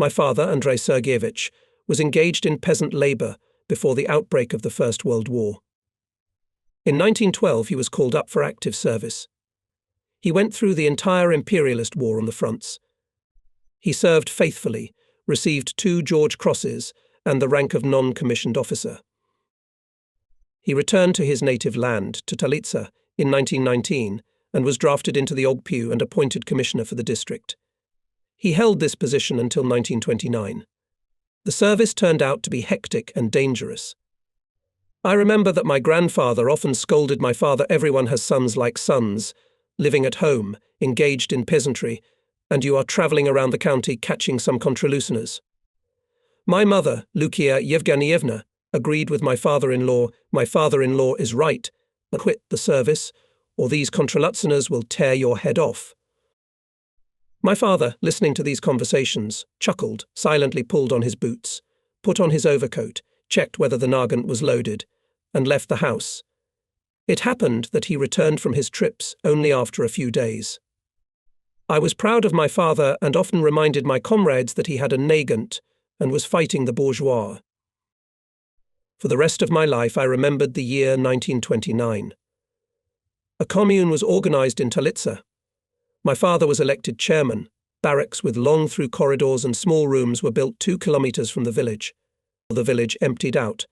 My father, Andrei Sergeyevich, was engaged in peasant labor before the outbreak of the First World War. In 1912, he was called up for active service. He went through the entire imperialist war on the fronts. He served faithfully, received 2 George Crosses and the rank of non-commissioned officer. He returned to his native land, to Talitsa, in 1919 and was drafted into the OGPU and appointed commissioner for the district. He held this position until 1929. The service turned out to be hectic and dangerous. I remember that my grandfather often scolded my father, "Everyone has sons like sons, living at home, engaged in peasantry, and you are travelling around the county catching some contralooseners." My mother, Lukia Yevgenievna, agreed with my father-in-law. "My father-in-law is right, but quit the service, or these contralooseners will tear your head off." My father, listening to these conversations, chuckled, silently pulled on his boots, put on his overcoat, checked whether the Nagant was loaded, and left the house. It happened that he returned from his trips only after a few days. I was proud of my father and often reminded my comrades that he had a Nagant and was fighting the bourgeois. For the rest of my life, I remembered the year 1929. A commune was organized in Talitsa. My father was elected chairman. Barracks with long-through corridors and small rooms were built 2 kilometers from the village. The village emptied out.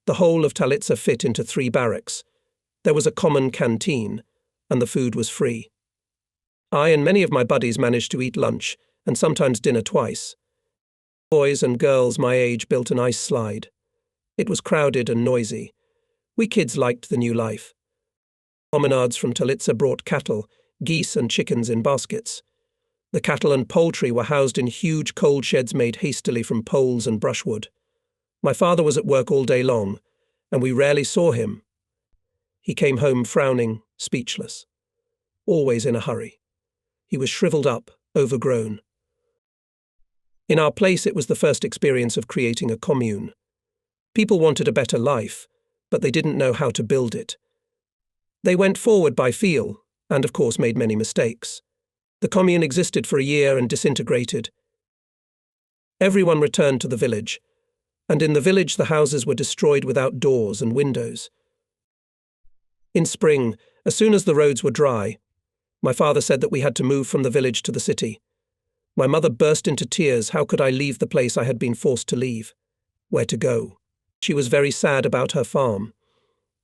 The whole of Talitsa fit into 3 barracks. There was a common canteen, and the food was free. I and many of my buddies managed to eat lunch, and sometimes dinner twice. Boys and girls my age built an ice slide. It was crowded and noisy. We kids liked the new life. Promenades from Talitsa brought cattle, geese and chickens in baskets. The cattle and poultry were housed in huge cold sheds made hastily from poles and brushwood. My father was at work all day long, and we rarely saw him. He came home frowning, speechless, always in a hurry. He was shriveled up, overgrown. In our place, it was the first experience of creating a commune. People wanted a better life, but they didn't know how to build it. They went forward by feel, and of course made many mistakes. The commune existed for a year and disintegrated. Everyone returned to the village, and in the village the houses were destroyed without doors and windows. In spring, as soon as the roads were dry, my father said that we had to move from the village to the city. My mother burst into tears. How could I leave the place I had been forced to leave? Where to go? She was very sad about her farm,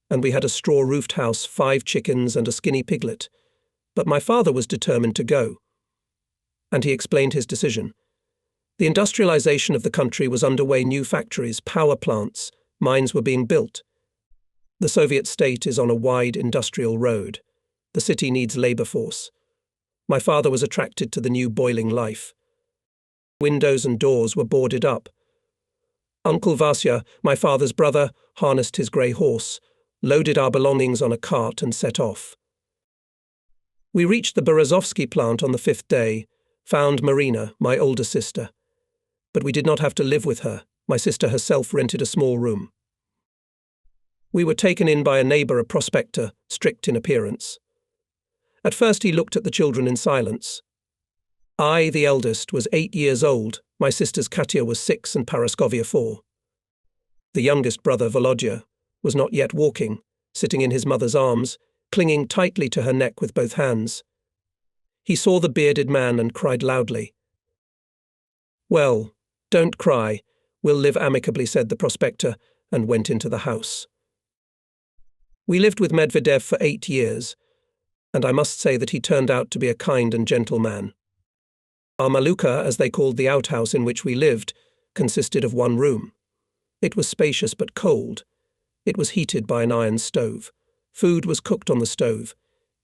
and we had a straw-roofed house, 5 chickens and a skinny piglet. But my father was determined to go, and he explained his decision. The industrialization of the country was underway. New factories, power plants, mines were being built. The Soviet state is on a wide industrial road. The city needs labor force. My father was attracted to the new boiling life. Windows and doors were boarded up. Uncle Vasya, my father's brother, harnessed his grey horse, loaded our belongings on a cart and set off. We reached the Berezovsky plant on the 5th day, found Marina, my older sister. But we did not have to live with her. My sister herself rented a small room. We were taken in by a neighbor, a prospector, strict in appearance. At first he looked at the children in silence. I, the eldest, was 8 years old. My sisters Katya was 6 and Paraskovia 4. The youngest brother, Volodya, was not yet walking, sitting in his mother's arms, clinging tightly to her neck with both hands. He saw the bearded man and cried loudly. "Well, don't cry. We'll live amicably," said the prospector, and went into the house. We lived with Medvedev for 8 years, and I must say that he turned out to be a kind and gentle man. Our maluka, as they called the outhouse in which we lived, consisted of 1 room. It was spacious but cold. It was heated by an iron stove. Food was cooked on the stove.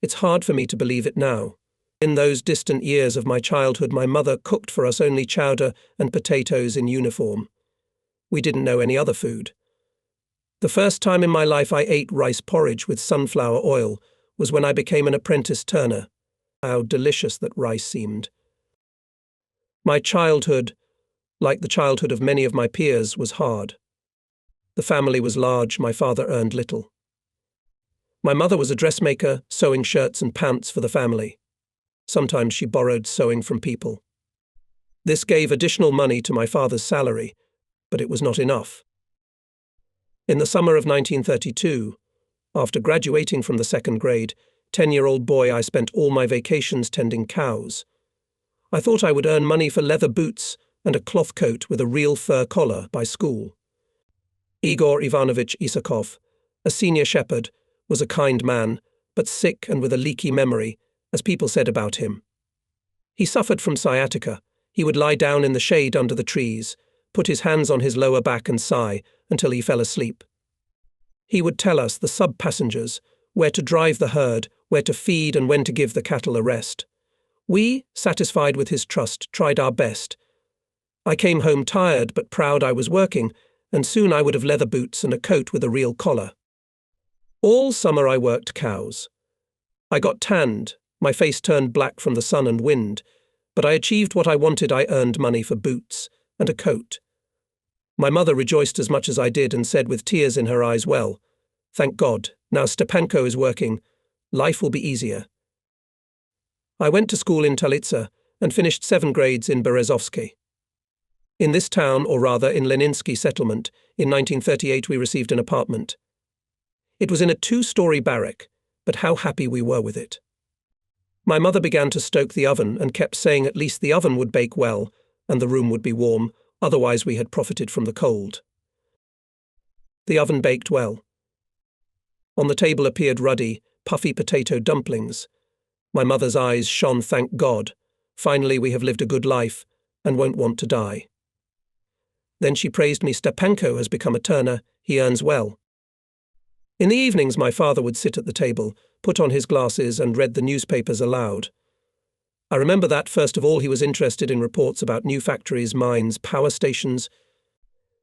It's hard for me to believe it now. In those distant years of my childhood, my mother cooked for us only chowder and potatoes in uniform. We didn't know any other food. The first time in my life I ate rice porridge with sunflower oil was when I became an apprentice turner. How delicious that rice seemed. My childhood, like the childhood of many of my peers, was hard. The family was large. My father earned little. My mother was a dressmaker, sewing shirts and pants for the family. Sometimes she borrowed sewing from people. This gave additional money to my father's salary, but it was not enough. In the summer of 1932, after graduating from the second grade, 10-year-old boy, I spent all my vacations tending cows. I thought I would earn money for leather boots and a cloth coat with a real fur collar by school. Igor Ivanovich Isakov, a senior shepherd, was a kind man, but sick and with a leaky memory, as people said about him. He suffered from sciatica. He would lie down in the shade under the trees, put his hands on his lower back and sigh until he fell asleep. He would tell us, the sub-passengers, where to drive the herd, where to feed and when to give the cattle a rest. We, satisfied with his trust, tried our best. I came home tired but proud I was working, and soon I would have leather boots and a coat with a real collar. All summer I worked cows. I got tanned, my face turned black from the sun and wind, but I achieved what I wanted. I earned money for boots and a coat. My mother rejoiced as much as I did and said with tears in her eyes, "Well, thank God, now Stepanko is working, life will be easier." I went to school in Talitsa and finished 7 grades in Berezovsky. In this town, or rather in Leninsky settlement, in 1938 we received an apartment. It was in a 2-story barrack, but how happy we were with it. My mother began to stoke the oven and kept saying at least the oven would bake well and the room would be warm, otherwise we had profited from the cold. The oven baked well. On the table appeared ruddy, puffy potato dumplings. My mother's eyes shone, thank God. Finally we have lived a good life and won't want to die. Then she praised me. Stepanko has become a turner, he earns well. In the evenings my father would sit at the table, put on his glasses and read the newspapers aloud. I remember that, first of all, he was interested in reports about new factories, mines, power stations.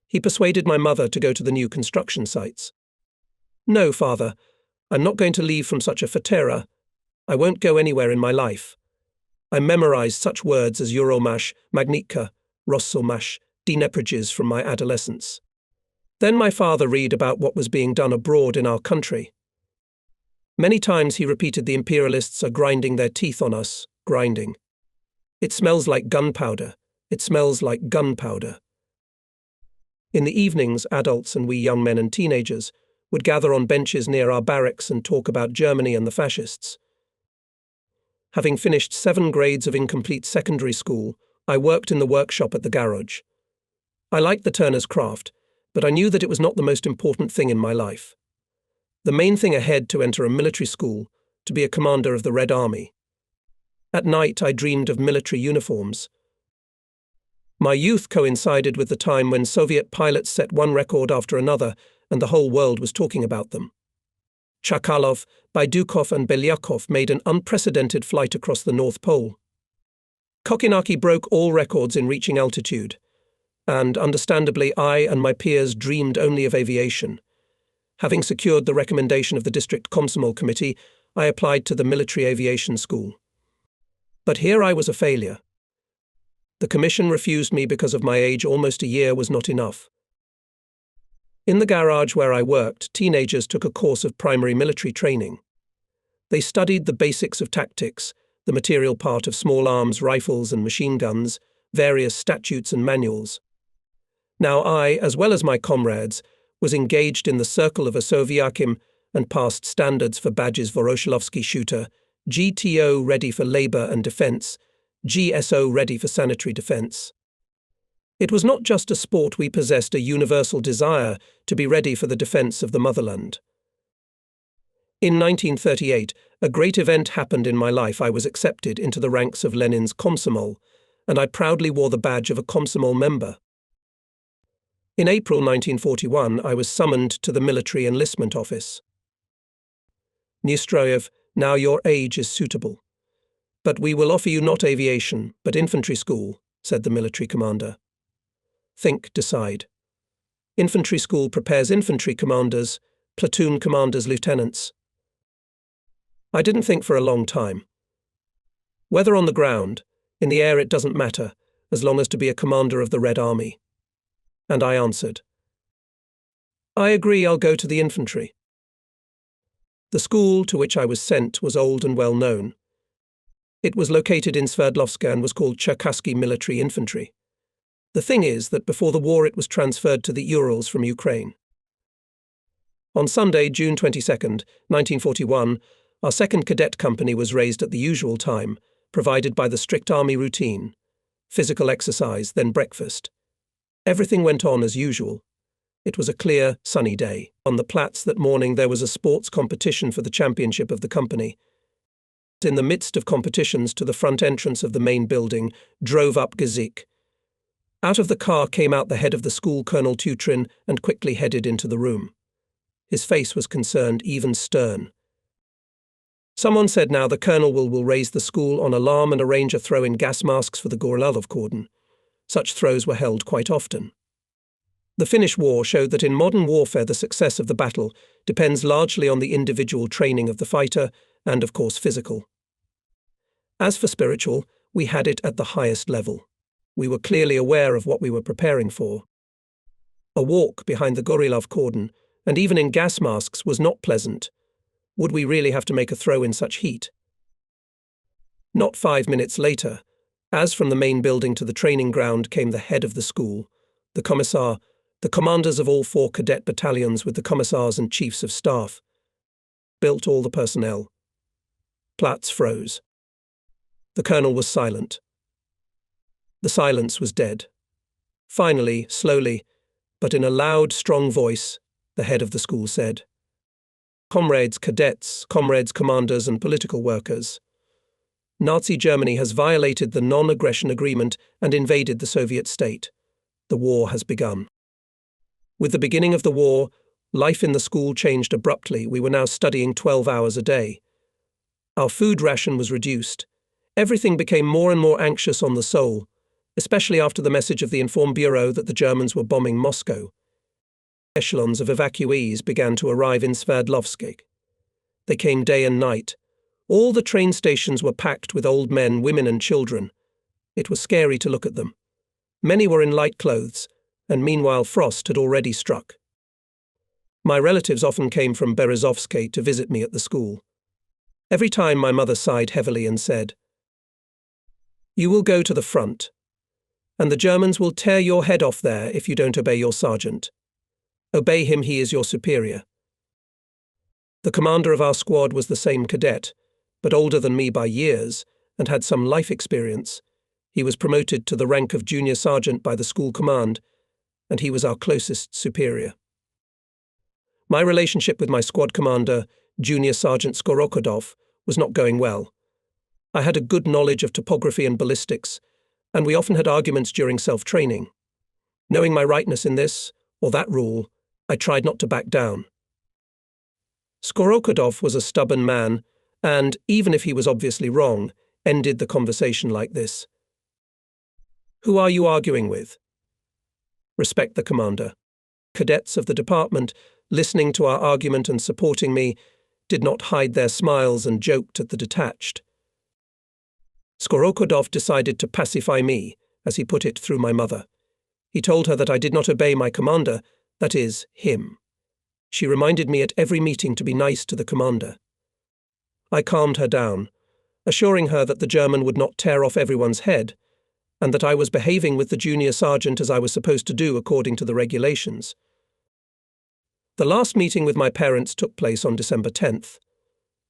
He persuaded my mother to go to the new construction sites. "No, father, I'm not going to leave from such a fatera. I won't go anywhere in my life." I memorized such words as Euromash, Magnitka, Rosselmash, Dneprges from my adolescence. Then my father read about what was being done abroad in our country. Many times he repeated, "The imperialists are grinding their teeth on us, grinding. It smells like gunpowder. It smells like gunpowder." In the evenings, adults and we young men and teenagers would gather on benches near our barracks and talk about Germany and the fascists. Having finished 7 grades of incomplete secondary school, I worked in the workshop at the garage. I liked the turner's craft, but I knew that it was not the most important thing in my life. The main thing ahead to enter a military school, to be a commander of the Red Army. At night I dreamed of military uniforms. My youth coincided with the time when Soviet pilots set one record after another and the whole world was talking about them. Chakalov, Baidukov and Belyakov made an unprecedented flight across the North Pole. Kokinaki broke all records in reaching altitude. And, understandably, I and my peers dreamed only of aviation. Having secured the recommendation of the District Komsomol Committee, I applied to the Military Aviation School. But here I was a failure. The commission refused me because of my age. Almost a year was not enough. In the garage where I worked, teenagers took a course of primary military training. They studied the basics of tactics, the material part of small arms, rifles and machine guns, various statutes and manuals. Now I, as well as my comrades, was engaged in the circle of Asovyakim and passed standards for badges Voroshilovsky shooter, GTO ready for labour and defence, GSO ready for sanitary defence. It was not just a sport, we possessed a universal desire to be ready for the defence of the motherland. In 1938, a great event happened in my life. I was accepted into the ranks of Lenin's Komsomol, and I proudly wore the badge of a Komsomol member. In April 1941, I was summoned to the military enlistment office. "Nestroyev, now your age is suitable. But we will offer you not aviation, but infantry school," said the military commander. Think, decide. Infantry school prepares infantry commanders, platoon commanders, lieutenants. I didn't think for a long time. Whether on the ground, in the air it doesn't matter, as long as to be a commander of the Red Army. And I answered, "I agree, I'll go to the infantry." The school to which I was sent was old and well known. It was located in Sverdlovsk and was called Cherkasky Military Infantry. The thing is that before the war it was transferred to the Urals from Ukraine. On Sunday, June 22nd, 1941, our 2nd Cadet Company was raised at the usual time, provided by the strict army routine. Physical exercise, then breakfast. Everything went on as usual. It was a clear, sunny day. On the Platz that morning there was a sports competition for the championship of the company. In the midst of competitions, to the front entrance of the main building, drove up Gazik. Out of the car came out the head of the school, Colonel Tutrin, and quickly headed into the room. His face was concerned, even stern. Someone said now the colonel will raise the school on alarm and arrange a throw in gas masks for the Gorilalov cordon. Such throws were held quite often. The Finnish war showed that in modern warfare the success of the battle depends largely on the individual training of the fighter and, of course, physical. As for spiritual, we had it at the highest level. We were clearly aware of what we were preparing for. A walk behind the Gorilov cordon, and even in gas masks, was not pleasant. Would we really have to make a throw in such heat? Not 5 minutes later, as from the main building to the training ground came the head of the school, the commissar, the commanders of all 4 cadet battalions with the commissars and chiefs of staff. Built all the personnel. Platz froze. The colonel was silent. The silence was dead. Finally, slowly, but in a loud, strong voice, the head of the school said, "Comrades cadets, comrades commanders and political workers. Nazi Germany has violated the non-aggression agreement and invaded the Soviet state. The war has begun." With the beginning of the war, life in the school changed abruptly. We were now studying 12 hours a day. Our food ration was reduced. Everything became more and more anxious on the soul, especially after the message of the Inform Bureau that the Germans were bombing Moscow. Echelons of evacuees began to arrive in Sverdlovsk. They came day and night. All the train stations were packed with old men, women and children. It was scary to look at them. Many were in light clothes, and meanwhile frost had already struck. My relatives often came from Berezovsk to visit me at the school. Every time my mother sighed heavily and said, "You will go to the front, and the Germans will tear your head off there if you don't obey your sergeant. Obey him, he is your superior." The commander of our squad was the same cadet, but older than me by years, and had some life experience. He was promoted to the rank of junior sergeant by the school command, and he was our closest superior. My relationship with my squad commander, Junior Sergeant Skorokodov, was not going well. I had a good knowledge of topography and ballistics, and we often had arguments during self-training. Knowing my rightness in this, or that rule, I tried not to back down. Skorokodov was a stubborn man, and, even if he was obviously wrong, ended the conversation like this. "Who are you arguing with?" "Respect the commander." Cadets of the department, listening to our argument and supporting me, did not hide their smiles and joked at the detached. Skorokodov decided to pacify me, as he put it, through my mother. He told her that I did not obey my commander, that is, him. She reminded me at every meeting to be nice to the commander. I calmed her down, assuring her that the German would not tear off everyone's head, and that I was behaving with the junior sergeant as I was supposed to do according to the regulations. The last meeting with my parents took place on December 10th.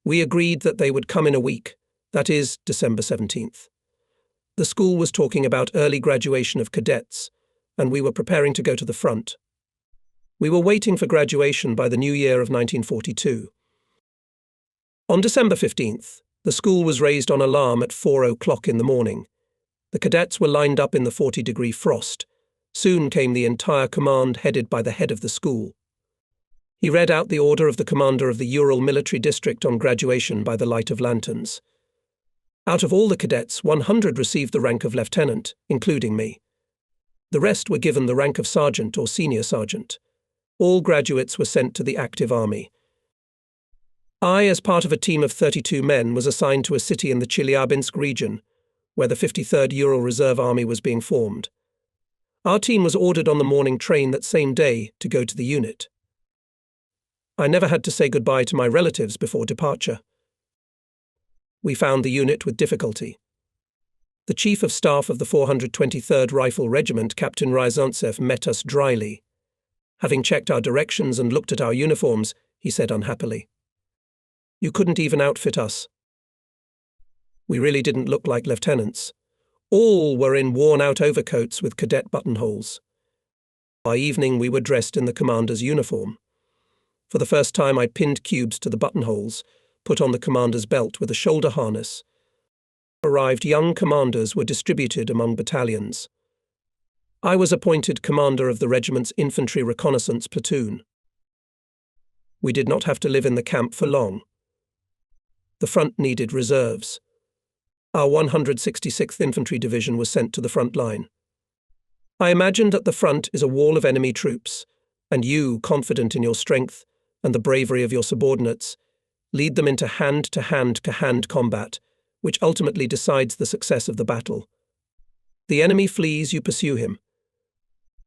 We agreed that they would come in a week, that is, December 17th. The school was talking about early graduation of cadets, and we were preparing to go to the front. We were waiting for graduation by the new year of 1942. On December 15th, the school was raised on alarm at 4 o'clock in the morning. The cadets were lined up in the 40-degree frost. Soon came the entire command headed by the head of the school. He read out the order of the commander of the Ural military district on graduation by the light of lanterns. Out of all the cadets, 100 received the rank of lieutenant, including me. The rest were given the rank of sergeant or senior sergeant. All graduates were sent to the active army. I, as part of a team of 32 men, was assigned to a city in the Chelyabinsk region, where the 53rd Ural Reserve Army was being formed. Our team was ordered on the morning train that same day to go to the unit. I never had to say goodbye to my relatives before departure. We found the unit with difficulty. The Chief of Staff of the 423rd Rifle Regiment, Captain Ryazantsev, met us dryly. Having checked our directions and looked at our uniforms, he said unhappily, "You couldn't even outfit us." We really didn't look like lieutenants. All were in worn-out overcoats with cadet buttonholes. By evening we were dressed in the commander's uniform. For the first time I pinned cubes to the buttonholes, put on the commander's belt with a shoulder harness. Arrived young commanders were distributed among battalions. I was appointed commander of the regiment's infantry reconnaissance platoon. We did not have to live in the camp for long. The front needed reserves. Our 166th Infantry Division was sent to the front line. I imagined that the front is a wall of enemy troops, and you, confident in your strength and the bravery of your subordinates, lead them into hand-to-hand combat, which ultimately decides the success of the battle. The enemy flees, you pursue him.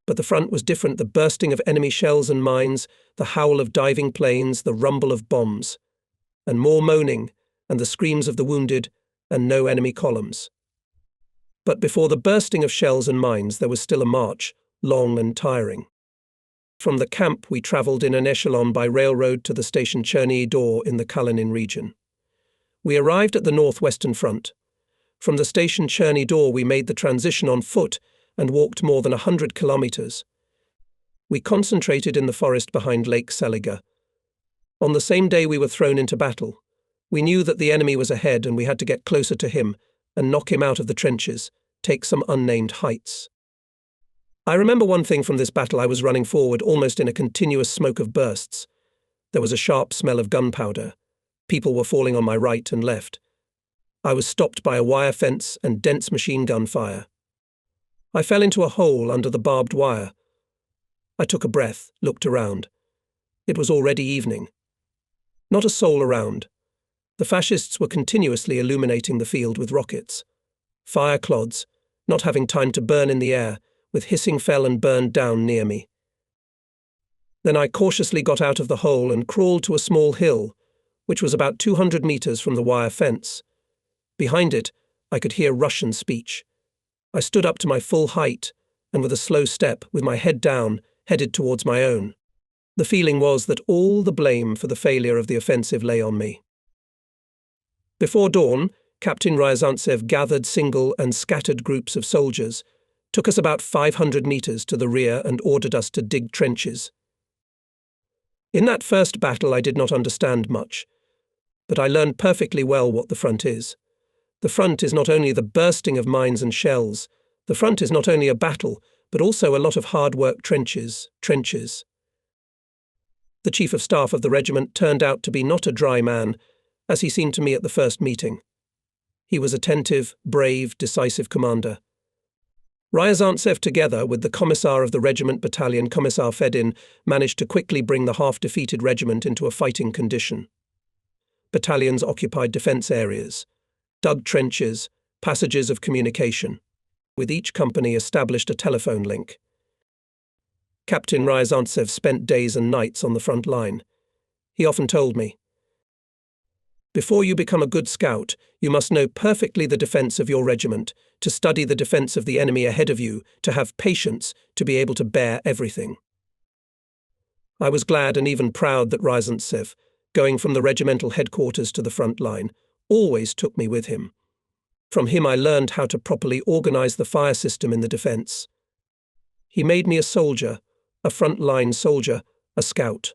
But the front was different. The bursting of enemy shells and mines, the howl of diving planes, the rumble of bombs, and more moaning, and the screams of the wounded, and no enemy columns. But before the bursting of shells and mines, there was still a march, long and tiring. From the camp, we travelled in an echelon by railroad to the station Cherny Dor in the Kalinin region. We arrived at the northwestern front. From the station Cherny Dor, we made the transition on foot and walked more than 100 kilometers. We concentrated in the forest behind Lake Seliga. On the same day we were thrown into battle. We knew that the enemy was ahead and we had to get closer to him and knock him out of the trenches, take some unnamed heights. I remember one thing from this battle. I was running forward almost in a continuous smoke of bursts. There was a sharp smell of gunpowder. People were falling on my right and left. I was stopped by a wire fence and dense machine gun fire. I fell into a hole under the barbed wire. I took a breath, looked around. It was already evening. Not a soul around. The fascists were continuously illuminating the field with rockets. Fire clods, not having time to burn in the air, with hissing fell and burned down near me. Then I cautiously got out of the hole and crawled to a small hill, which was about 200 meters from the wire fence. Behind it, I could hear Russian speech. I stood up to my full height, and with a slow step, with my head down, headed towards my own. The feeling was that all the blame for the failure of the offensive lay on me. Before dawn, Captain Ryazantsev gathered single and scattered groups of soldiers, took us about 500 meters to the rear and ordered us to dig trenches. In that first battle I did not understand much, but I learned perfectly well what the front is. The front is not only the bursting of mines and shells, the front is not only a battle, but also a lot of hard work trenches. The Chief of Staff of the regiment turned out to be not a dry man, as he seemed to me at the first meeting. He was attentive, brave, decisive commander. Ryazantsev, together with the Commissar of the regiment battalion, Commissar Fedin, managed to quickly bring the half-defeated regiment into a fighting condition. Battalions occupied defence areas, dug trenches, passages of communication. With each company established a telephone link. Captain Ryazantsev spent days and nights on the front line. He often told me, "Before you become a good scout, you must know perfectly the defence of your regiment, to study the defence of the enemy ahead of you, to have patience, to be able to bear everything." I was glad and even proud that Ryazantsev, going from the regimental headquarters to the front line, always took me with him. From him I learned how to properly organize the fire system in the defense. He made me a soldier, a front-line soldier, a scout.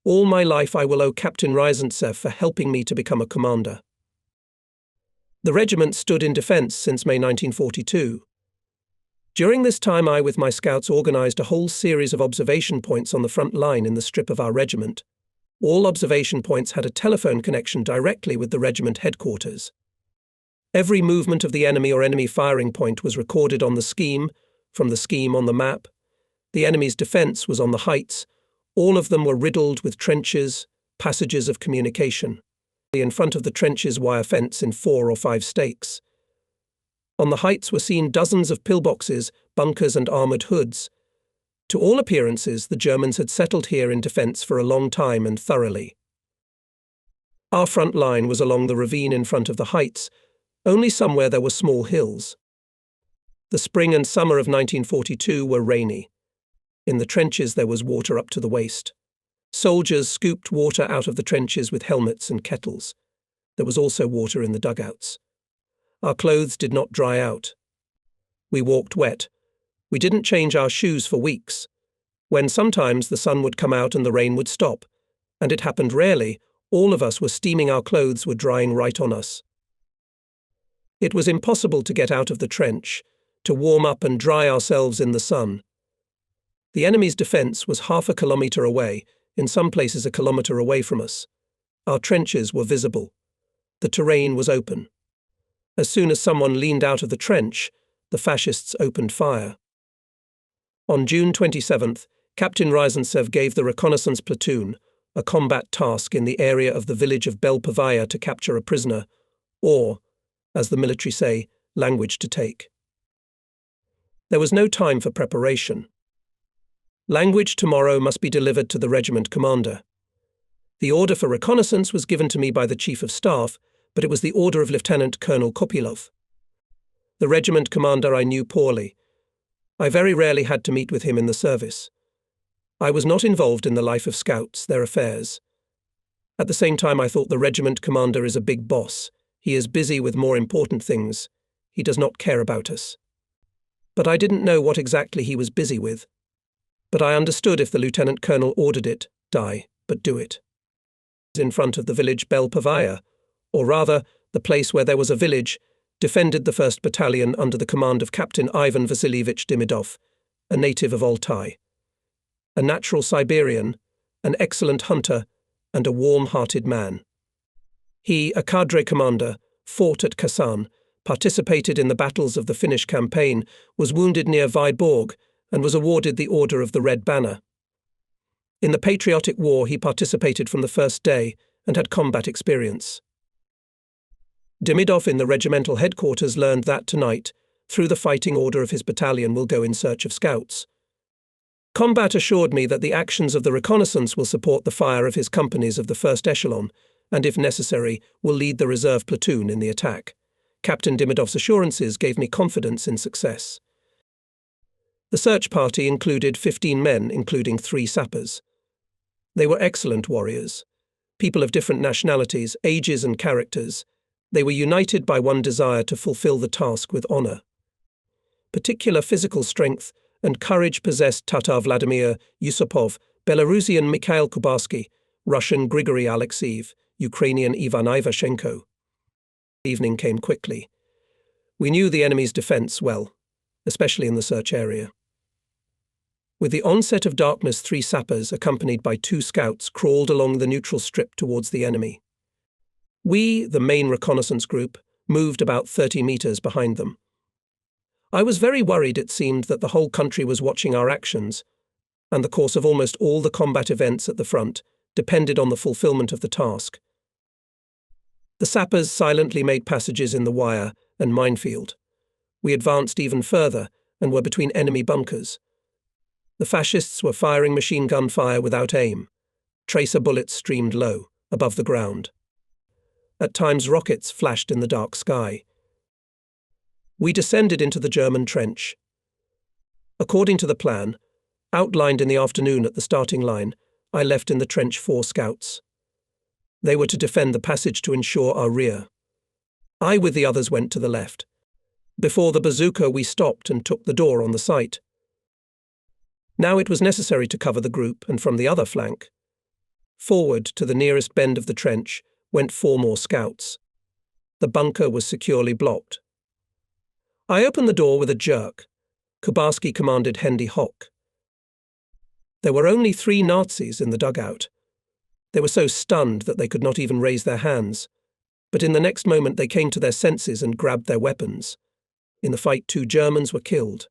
All my life I will owe Captain Ryazantsev for helping me to become a commander. The regiment stood in defense since May 1942. During this time I, with my scouts, organized a whole series of observation points on the front line in the strip of our regiment. All observation points had a telephone connection directly with the regiment headquarters. Every movement of the enemy or enemy firing point was recorded on the scheme, from the scheme on the map. The enemy's defence was on the heights. All of them were riddled with trenches, passages of communication. In front of the trenches, wire fence in 4 or 5 stakes. On the heights were seen dozens of pillboxes, bunkers and armoured hoods. To all appearances, the Germans had settled here in defence for a long time and thoroughly. Our front line was along the ravine in front of the heights, only somewhere there were small hills. The spring and summer of 1942 were rainy. In the trenches there was water up to the waist. Soldiers scooped water out of the trenches with helmets and kettles. There was also water in the dugouts. Our clothes did not dry out. We walked wet. We didn't change our shoes for weeks. When sometimes the sun would come out and the rain would stop, and it happened rarely, all of us were steaming, our clothes were drying right on us. It was impossible to get out of the trench, to warm up and dry ourselves in the sun. The enemy's defence was half a kilometre away, in some places a kilometre away from us. Our trenches were visible. The terrain was open. As soon as someone leaned out of the trench, the fascists opened fire. On June 27th, Captain Ryzantsev gave the reconnaissance platoon a combat task in the area of the village of Belpavaya to capture a prisoner, or, as the military say, language to take. There was no time for preparation. Language tomorrow must be delivered to the regiment commander. The order for reconnaissance was given to me by the Chief of Staff, but it was the order of Lieutenant Colonel Kopylov. The regiment commander I knew poorly. I very rarely had to meet with him in the service. I was not involved in the life of scouts, their affairs. At the same time, I thought the regiment commander is a big boss. He is busy with more important things. He does not care about us. But I didn't know what exactly he was busy with. But I understood if the lieutenant colonel ordered it, die, but do it. In front of the village Belpavaya, or rather, the place where there was a village, defended the 1st Battalion under the command of Captain Ivan Vasilievich Demidov, a native of Altai. A natural Siberian, an excellent hunter, and a warm-hearted man. He, a cadre commander, fought at Kasan, participated in the battles of the Finnish campaign, was wounded near Vyborg, and was awarded the Order of the Red Banner. In the Patriotic War he participated from the first day and had combat experience. Demidov in the regimental headquarters learned that tonight, through the fighting order of his battalion, will go in search of scouts. Combat assured me that the actions of the reconnaissance will support the fire of his companies of the first echelon, and if necessary, will lead the reserve platoon in the attack. Captain Demidov's assurances gave me confidence in success. The search party included 15 men, including 3 sappers. They were excellent warriors, people of different nationalities, ages and characters. They were united by one desire to fulfill the task with honor. Particular physical strength and courage possessed Tatar Vladimir Yusupov, Belarusian Mikhail Kubarsky, Russian Grigory Alexeyev, Ukrainian Ivan Ivashenko. Evening came quickly. We knew the enemy's defense well, especially in the search area. With the onset of darkness, 3 sappers, accompanied by 2 scouts, crawled along the neutral strip towards the enemy. We, the main reconnaissance group, moved about 30 meters behind them. I was very worried. It seemed that the whole country was watching our actions, and the course of almost all the combat events at the front depended on the fulfillment of the task. The sappers silently made passages in the wire and minefield. We advanced even further and were between enemy bunkers. The fascists were firing machine gun fire without aim. Tracer bullets streamed low, above the ground. At times rockets flashed in the dark sky. We descended into the German trench. According to the plan, outlined in the afternoon at the starting line, I left in the trench 4 scouts. They were to defend the passage to ensure our rear. I with the others went to the left. Before the bazooka we stopped and took the door on the site. Now it was necessary to cover the group, and from the other flank, forward to the nearest bend of the trench, went 4 more scouts. The bunker was securely blocked. I opened the door with a jerk. Kubarsky commanded Hendy Hock. There were only 3 Nazis in the dugout. They were so stunned that they could not even raise their hands. But in the next moment they came to their senses and grabbed their weapons. In the fight 2 Germans were killed.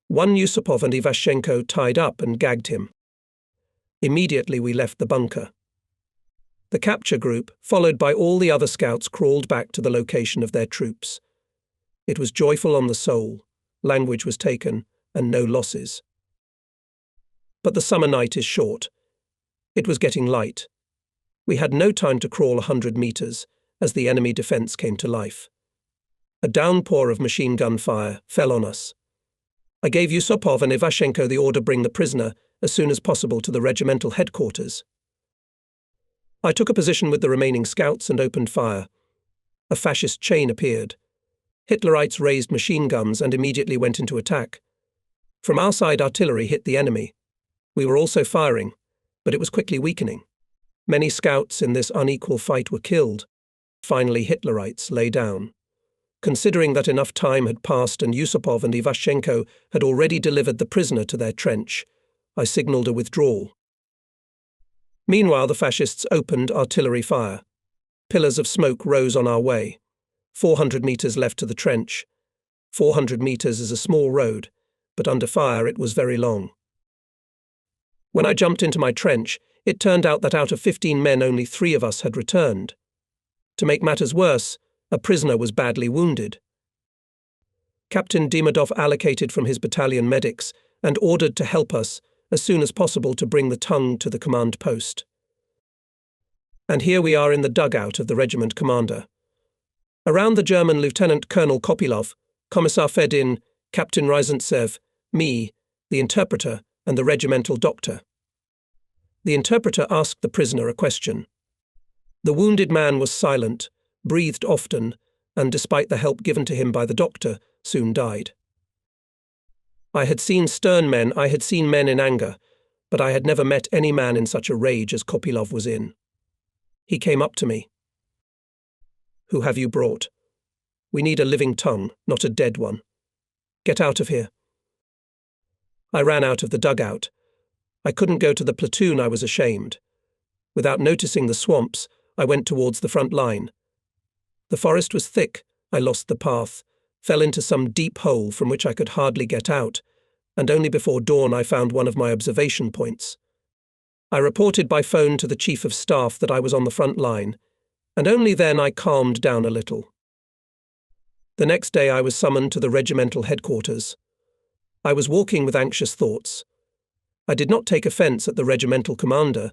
1 Yusupov and Ivashenko tied up and gagged him. Immediately we left the bunker. The capture group, followed by all the other scouts, crawled back to the location of their troops. It was joyful on the soul, language was taken, and no losses. But the summer night is short. It was getting light. We had no time to crawl 100 meters as the enemy defense came to life. A downpour of machine gun fire fell on us. I gave Yusupov and Ivashenko the order bring the prisoner as soon as possible to the regimental headquarters. I took a position with the remaining scouts and opened fire. A fascist chain appeared. Hitlerites raised machine guns and immediately went into attack. From our side, artillery hit the enemy. We were also firing, but it was quickly weakening. Many scouts in this unequal fight were killed. Finally, Hitlerites lay down. Considering that enough time had passed and Yusupov and Ivashenko had already delivered the prisoner to their trench, I signalled a withdrawal. Meanwhile, the fascists opened artillery fire. Pillars of smoke rose on our way. 400 meters left to the trench. 400 meters is a small road, but under fire it was very long. When I jumped into my trench, it turned out that out of 15 men only 3 of us had returned. To make matters worse, a prisoner was badly wounded. Captain Demidov allocated from his battalion medics and ordered to help us as soon as possible to bring the tongue to the command post. And here we are in the dugout of the regiment commander. Around the German Lieutenant Colonel Kopilov, Commissar Fedin, Captain Ryzantsev, me, the interpreter, and the regimental doctor. The interpreter asked the prisoner a question. The wounded man was silent, breathed often, and despite the help given to him by the doctor, soon died. I had seen stern men, I had seen men in anger, but I had never met any man in such a rage as Kopilov was in. He came up to me. "Who have you brought? We need a living tongue, not a dead one. Get out of here." I ran out of the dugout. I couldn't go to the platoon, I was ashamed. Without noticing the swamps, I went towards the front line. The forest was thick, I lost the path, fell into some deep hole from which I could hardly get out, and only before dawn I found one of my observation points. I reported by phone to the Chief of Staff that I was on the front line, and only then I calmed down a little. The next day I was summoned to the regimental headquarters. I was walking with anxious thoughts. I did not take offence at the regimental commander,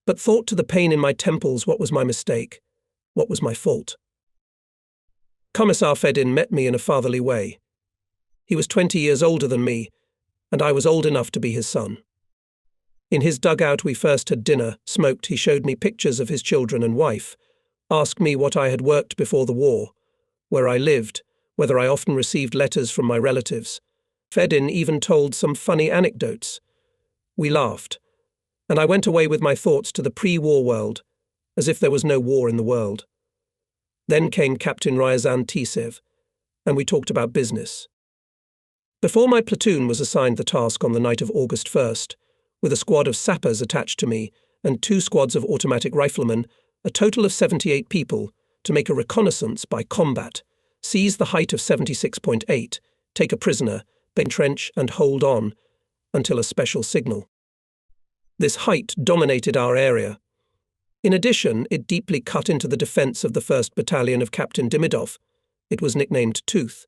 but thought to the pain in my temples what was my mistake, what was my fault. Commissar Fedin met me in a fatherly way. He was 20 years older than me, and I was old enough to be his son. In his dugout we first had dinner, smoked, he showed me pictures of his children and wife, asked me what I had worked before the war, where I lived, whether I often received letters from my relatives. Fedin even told some funny anecdotes. We laughed, and I went away with my thoughts to the pre-war world, as if there was no war in the world. Then came Captain Ryazantsev, and we talked about business. Before my platoon was assigned the task on the night of August 1st, with a squad of sappers attached to me and 2 squads of automatic riflemen, a total of 78 people, to make a reconnaissance by combat, seize the height of 76.8, take a prisoner, entrench and hold on until a special signal. This height dominated our area. In addition, it deeply cut into the defence of the 1st Battalion of Captain Demidov. It was nicknamed Tooth.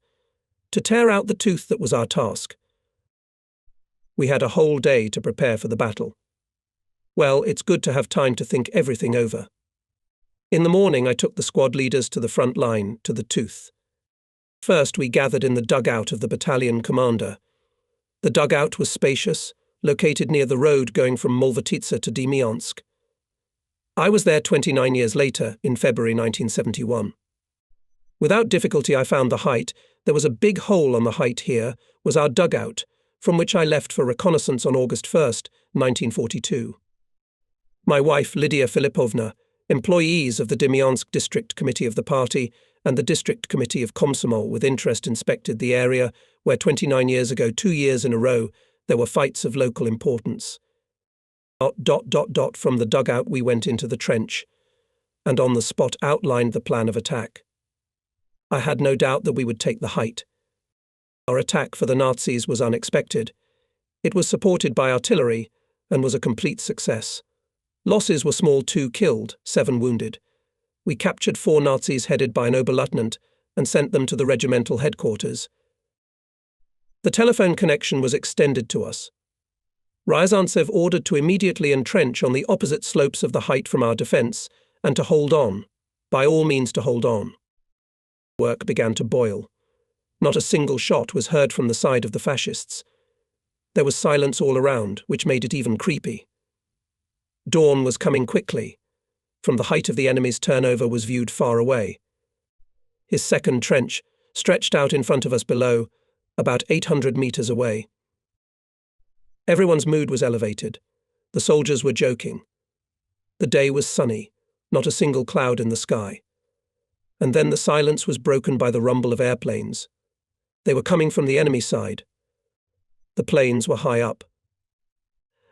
To tear out the tooth that was our task. We had a whole day to prepare for the battle. Well, it's good to have time to think everything over. In the morning, I took the squad leaders to the front line, to the Tooth. First, we gathered in the dugout of the battalion commander. The dugout was spacious, located near the road going from Molvatitsa to Demyansk. I was there 29 years later, in February 1971. Without difficulty I found the height. There was a big hole on the height here, was our dugout, from which I left for reconnaissance on August 1st, 1942. My wife, Lydia Filipovna, employees of the Demyansk District Committee of the party and the District Committee of Komsomol with interest inspected the area where 29 years ago, 2 years in a row, there were fights of local importance. From the dugout we went into the trench, and on the spot outlined the plan of attack. I had no doubt that we would take the height. Our attack for the Nazis was unexpected. It was supported by artillery and was a complete success. Losses were small: 2 killed, 7 wounded. We captured 4 Nazis headed by an Oberleutnant and sent them to the regimental headquarters. The telephone connection was extended to us. Ryazantsev ordered to immediately entrench on the opposite slopes of the height from our defence, and to hold on, by all means to hold on. Work began to boil. Not a single shot was heard from the side of the fascists. There was silence all around, which made it even creepy. Dawn was coming quickly. From the height of the enemy's turnover was viewed far away. His second trench stretched out in front of us below, about 800 meters away. Everyone's mood was elevated. The soldiers were joking. The day was sunny, not a single cloud in the sky. And then the silence was broken by the rumble of airplanes. They were coming from the enemy side. The planes were high up.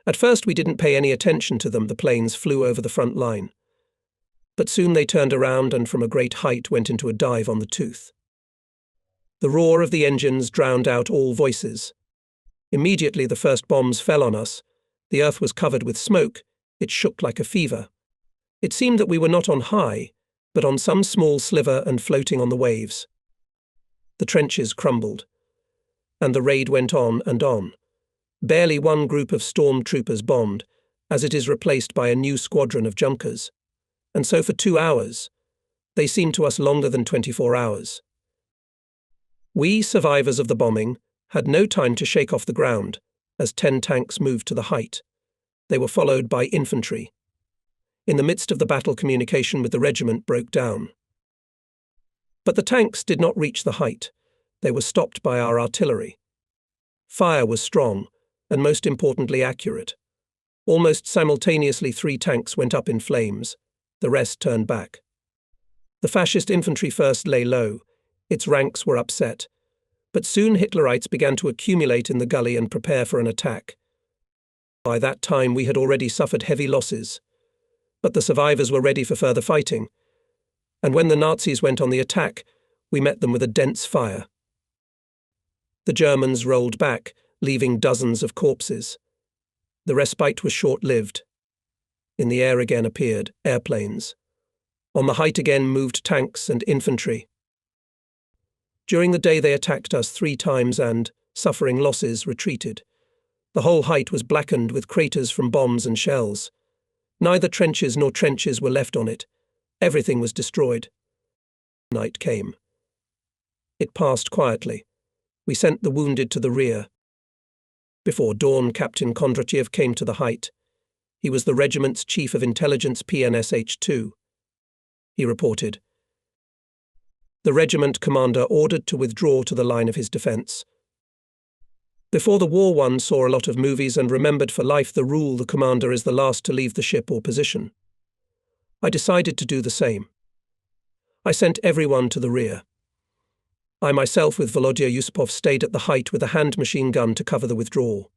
At first we didn't pay any attention to them. The planes flew over the front line. But soon they turned around and from a great height went into a dive on the tooth. The roar of the engines drowned out all voices. Immediately the first bombs fell on us. The earth was covered with smoke. It shook like a fever. It seemed that we were not on high, but on some small sliver and floating on the waves. The trenches crumbled. And the raid went on and on. Barely one group of stormtroopers bombed, as it is replaced by a new squadron of Junkers. And so for 2 hours. They seemed to us longer than 24 hours. We, survivors of the bombing, had no time to shake off the ground, as 10 tanks moved to the height. They were followed by infantry. In the midst of the battle, communication with the regiment broke down. But the tanks did not reach the height. They were stopped by our artillery. Fire was strong, and most importantly accurate. Almost simultaneously 3 tanks went up in flames. The rest turned back. The fascist infantry first lay low. Its ranks were upset. But soon Hitlerites began to accumulate in the gully and prepare for an attack. By that time we had already suffered heavy losses. But the survivors were ready for further fighting. And when the Nazis went on the attack, we met them with a dense fire. The Germans rolled back, leaving dozens of corpses. The respite was short-lived. In the air again appeared airplanes. On the height again moved tanks and infantry. During the day they attacked us 3 times and, suffering losses, retreated. The whole height was blackened with craters from bombs and shells. Neither trenches nor trenches were left on it. Everything was destroyed. Night came. It passed quietly. We sent the wounded to the rear. Before dawn, Captain Kondratiev came to the height. He was the regiment's chief of intelligence, PNSH-2. He reported. The regiment commander ordered to withdraw to the line of his defence. Before the war, one saw a lot of movies and remembered for life the rule the commander is the last to leave the ship or position. I decided to do the same. I sent everyone to the rear. I myself with Volodya Yusupov stayed at the height with a hand machine gun to cover the withdrawal.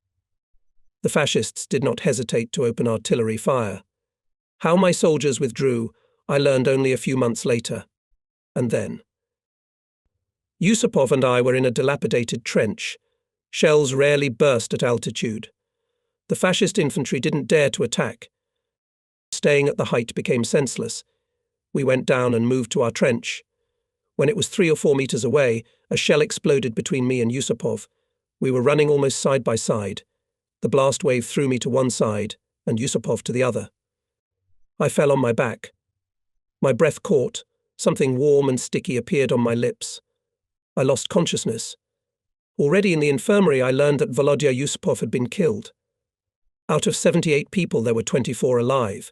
The fascists did not hesitate to open artillery fire. How my soldiers withdrew, I learned only a few months later. And then. Yusupov and I were in a dilapidated trench. Shells rarely burst at altitude. The fascist infantry didn't dare to attack. Staying at the height became senseless. We went down and moved to our trench. When it was 3 or 4 meters away, a shell exploded between me and Yusupov. We were running almost side by side. The blast wave threw me to one side and Yusupov to the other. I fell on my back. My breath caught. Something warm and sticky appeared on my lips. I lost consciousness. Already in the infirmary, I learned that Volodya Yusupov had been killed. Out of 78 people, there were 24 alive.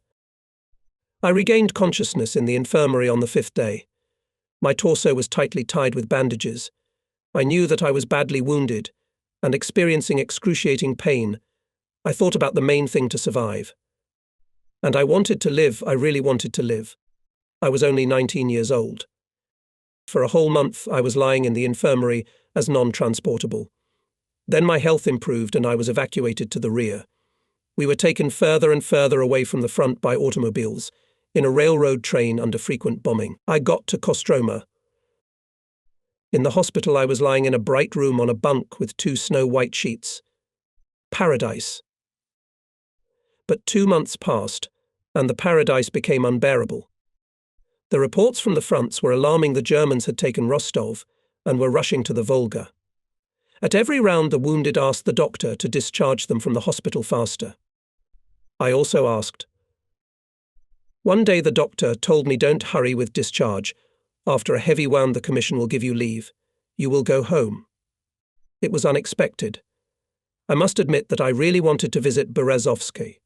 I regained consciousness in the infirmary on the 5th day. My torso was tightly tied with bandages. I knew that I was badly wounded and experiencing excruciating pain. I thought about the main thing to survive. And I wanted to live. I really wanted to live. I was only 19 years old. For a whole month, I was lying in the infirmary as non-transportable. Then my health improved and I was evacuated to the rear. We were taken further and further away from the front by automobiles, in a railroad train under frequent bombing. I got to Kostroma. In the hospital, I was lying in a bright room on a bunk with 2 snow-white sheets. Paradise. But 2 months passed, and the paradise became unbearable. The reports from the fronts were alarming. The Germans had taken Rostov and were rushing to the Volga. At every round, the wounded asked the doctor to discharge them from the hospital faster. I also asked. One day the doctor told me, don't hurry with discharge. After a heavy wound, the commission will give you leave. You will go home. It was unexpected. I must admit that I really wanted to visit Berezovsky.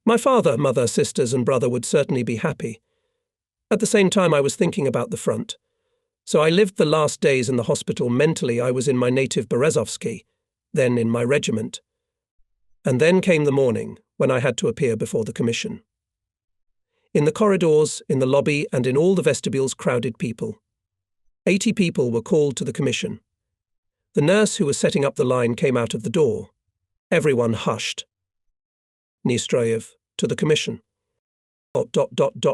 My father, mother, sisters and brother would certainly be happy. At the same time, I was thinking about the front. So I lived the last days in the hospital. Mentally, I was in my native Berezovsky, then in my regiment. And then came the morning when I had to appear before the commission. In the corridors, in the lobby, and in all the vestibules, crowded people. 80 people were called to the commission. The nurse who was setting up the line came out of the door. Everyone hushed. Nestroyev, to the commission.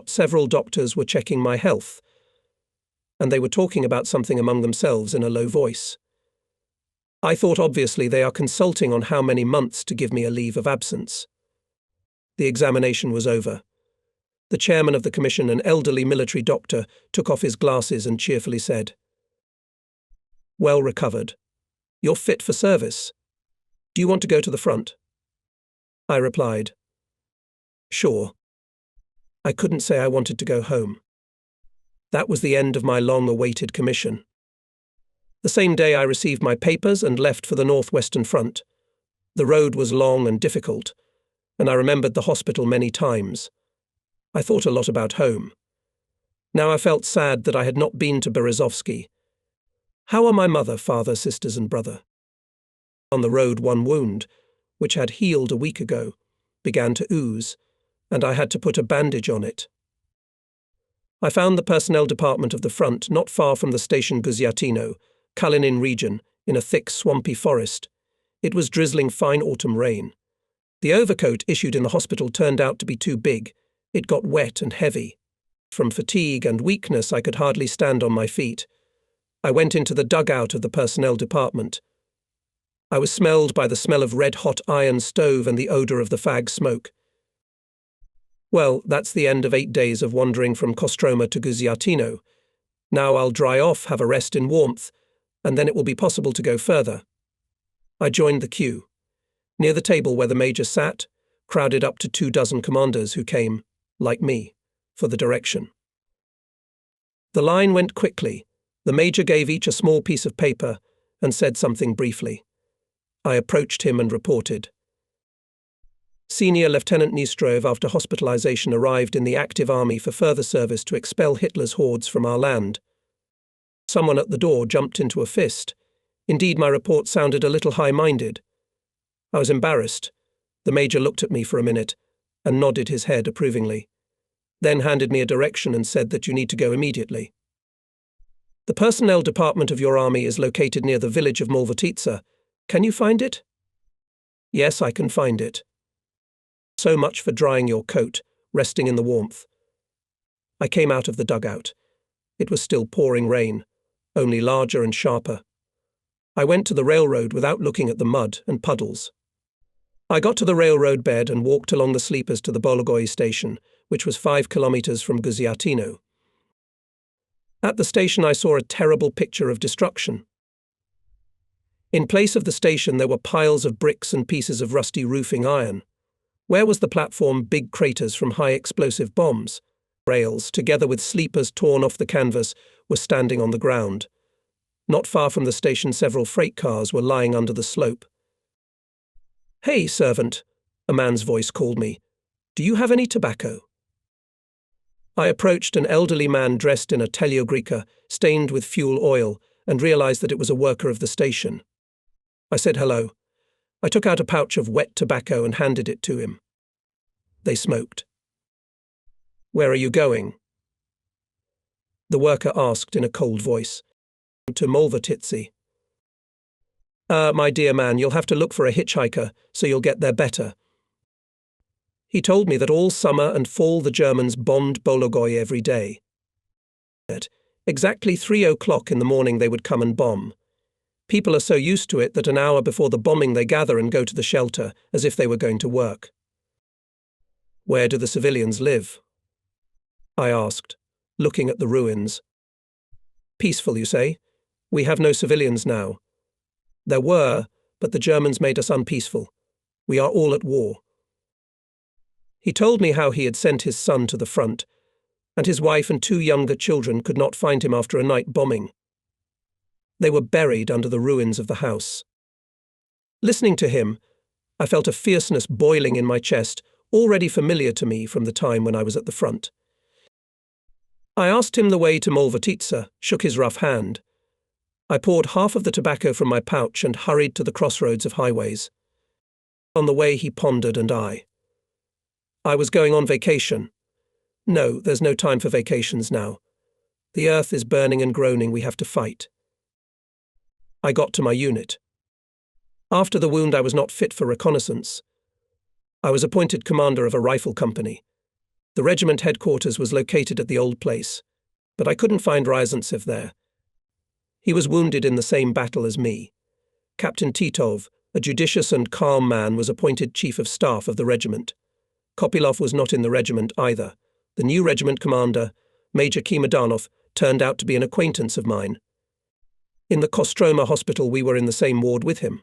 Several doctors were checking my health, and they were talking about something among themselves in a low voice. I thought obviously they are consulting on how many months to give me a leave of absence. The examination was over. The chairman of the commission, an elderly military doctor, took off his glasses and cheerfully said, "Well recovered. You're fit for service. Do you want to go to the front?" I replied, "Sure." I couldn't say I wanted to go home. That was the end of my long-awaited commission. The same day I received my papers and left for the Northwestern Front. The road was long and difficult, and I remembered the hospital many times. I thought a lot about home. Now I felt sad that I had not been to Berezovsky. How are my mother, father, sisters and brother? On the road, one wound, which had healed a week ago, began to ooze, and I had to put a bandage on it. I found the personnel department of the front not far from the station Guzyatino, Kalinin region, in a thick, swampy forest. It was drizzling fine autumn rain. The overcoat issued in the hospital turned out to be too big. It got wet and heavy. From fatigue and weakness, I could hardly stand on my feet. I went into the dugout of the personnel department. I was smelled by the smell of red-hot iron stove and the odour of the fag smoke. Well, that's the end of 8 days of wandering from Kostroma to Guzyatino. Now I'll dry off, have a rest in warmth, and then it will be possible to go further. I joined the queue. Near the table where the major sat, crowded up to 24 commanders who came, like me, for the direction. The line went quickly. The major gave each a small piece of paper and said something briefly. I approached him and reported. Senior Lieutenant Nestroyev, after hospitalization, arrived in the active army for further service to expel Hitler's hordes from our land. Someone at the door jumped into a fist. Indeed, my report sounded a little high-minded. I was embarrassed. The major looked at me for a minute and nodded his head approvingly, then handed me a direction and said that you need to go immediately. The personnel department of your army is located near the village of Molvotitsa. Can you find it? Yes, I can find it. So much for drying your coat, resting in the warmth. I came out of the dugout. It was still pouring rain, only larger and sharper. I went to the railroad without looking at the mud and puddles. I got to the railroad bed and walked along the sleepers to the Bologoy station, which was 5 kilometers from Guzyatino. At the station I saw a terrible picture of destruction. In place of the station there were piles of bricks and pieces of rusty roofing iron. Where was the platform? Big craters from high explosive bombs. Rails, together with sleepers torn off the canvas, were standing on the ground. Not far from the station several freight cars were lying under the slope. "Hey, servant," a man's voice called me. "Do you have any tobacco?" I approached an elderly man dressed in a teleogrika, stained with fuel oil, and realized that it was a worker of the station. I said hello. I took out a pouch of wet tobacco and handed it to him. They smoked. "Where are you going?" The worker asked in a cold voice. "To Molvotitsa." My dear man, you'll have to look for a hitchhiker, so you'll get there better." He told me that all summer and fall the Germans bombed Bologoy every day. At exactly 3 o'clock in the morning they would come and bomb. People are so used to it that an hour before the bombing they gather and go to the shelter, as if they were going to work. "Where do the civilians live?" I asked, looking at the ruins. "Peaceful, you say? We have no civilians now. There were, but the Germans made us unpeaceful. We are all at war. He told me how he had sent his son to the front, and his wife and 2 younger children could not find him after a night bombing. They were buried under the ruins of the house. Listening to him, I felt a fierceness boiling in my chest, already familiar to me from the time when I was at the front. I asked him the way to Molvotitsa, shook his rough hand. I poured half of the tobacco from my pouch and hurried to the crossroads of highways. On the way he pondered and I was going on vacation. No, there's no time for vacations now. The earth is burning and groaning, we have to fight. I got to my unit. After the wound I was not fit for reconnaissance. I was appointed commander of a rifle company. The regiment headquarters was located at the old place, but I couldn't find Ryazantsev there. He was wounded in the same battle as me. Captain Titov, a judicious and calm man, was appointed chief of staff of the regiment. Kopylov was not in the regiment either. The new regiment commander, Major Kimadanov, turned out to be an acquaintance of mine. In the Kostroma hospital we were in the same ward with him.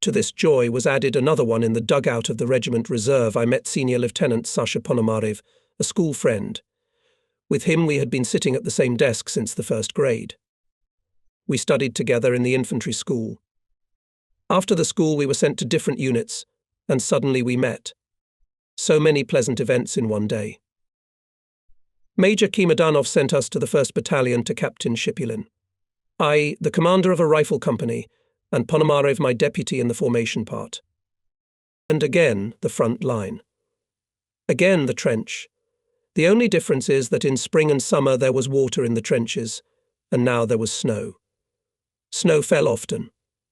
To this joy was added another one. In the dugout of the regiment reserve I met Senior Lieutenant Sasha Ponomarev, a school friend. With him we had been sitting at the same desk since the 1st grade. We studied together in the infantry school. After the school we were sent to different units, and suddenly we met. So many pleasant events in one day. Major Kimadanov sent us to the 1st Battalion to Captain Shipulin. I, the commander of a rifle company, and Ponomarev my deputy in the formation part. And again the front line. Again the trench. The only difference is that in spring and summer there was water in the trenches, and now there was snow. Snow fell often.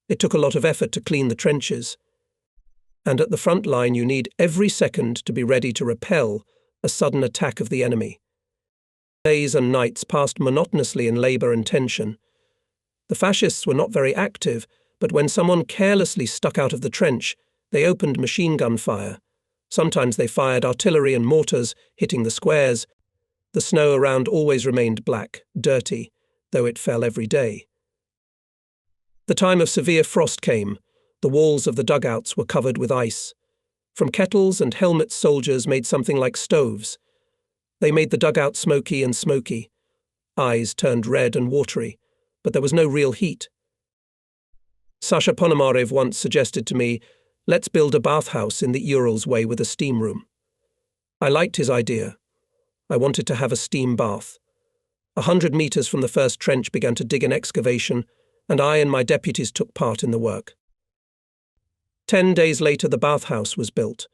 It took a lot of effort to clean the trenches. And at the front line you need every second to be ready to repel a sudden attack of the enemy. Days and nights passed monotonously in labour and tension. The fascists were not very active, but when someone carelessly stuck out of the trench, they opened machine gun fire. Sometimes they fired artillery and mortars, hitting the squares. The snow around always remained black, dirty, though it fell every day. The time of severe frost came. The walls of the dugouts were covered with ice. From kettles and helmets soldiers made something like stoves. They made the dugout smoky and smoky. Eyes turned red and watery, but there was no real heat. Sasha Ponomarev once suggested to me, let's build a bathhouse in the Urals way with a steam room. I liked his idea. I wanted to have a steam bath. 100 meters from the first trench began to dig an excavation, and I and my deputies took part in the work. 10 days later the bathhouse was built.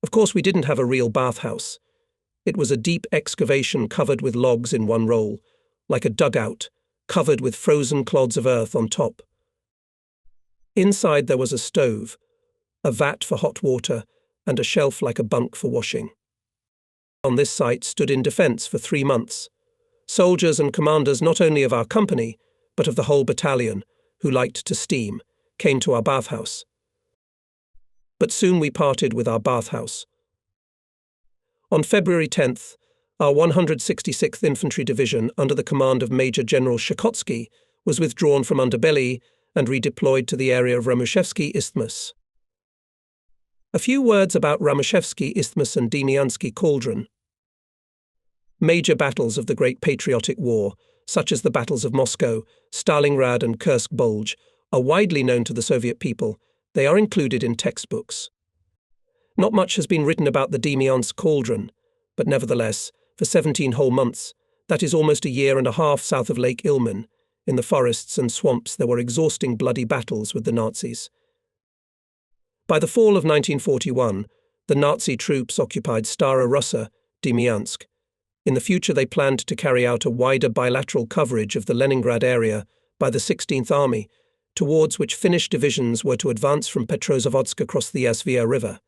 Of course we didn't have a real bathhouse. It was a deep excavation covered with logs in one roll, like a dugout, covered with frozen clods of earth on top. Inside there was a stove, a vat for hot water, and a shelf like a bunk for washing. On this site stood in defence for 3 months. Soldiers and commanders not only of our company, but of the whole battalion, who liked to steam, came to our bathhouse. But soon we parted with our bathhouse. On February 10th, our 166th Infantry Division, under the command of Major General Shakotsky, was withdrawn from Underbelly and redeployed to the area of Ramushevsky Isthmus. A few words about Ramushevsky Isthmus and Demiansky Cauldron. Major battles of the Great Patriotic War, such as the battles of Moscow, Stalingrad and Kursk Bulge, are widely known to the Soviet people. They are included in textbooks. Not much has been written about the Demiansk Cauldron, but nevertheless, for 17 whole months, that is almost a year and a half south of Lake Ilmen, in the forests and swamps there were exhausting bloody battles with the Nazis. By the fall of 1941, the Nazi troops occupied Stara Russa, Demiansk. In the future they planned to carry out a wider bilateral coverage of the Leningrad area by the 16th Army, towards which Finnish divisions were to advance from Petrozavodsk across the Svia River.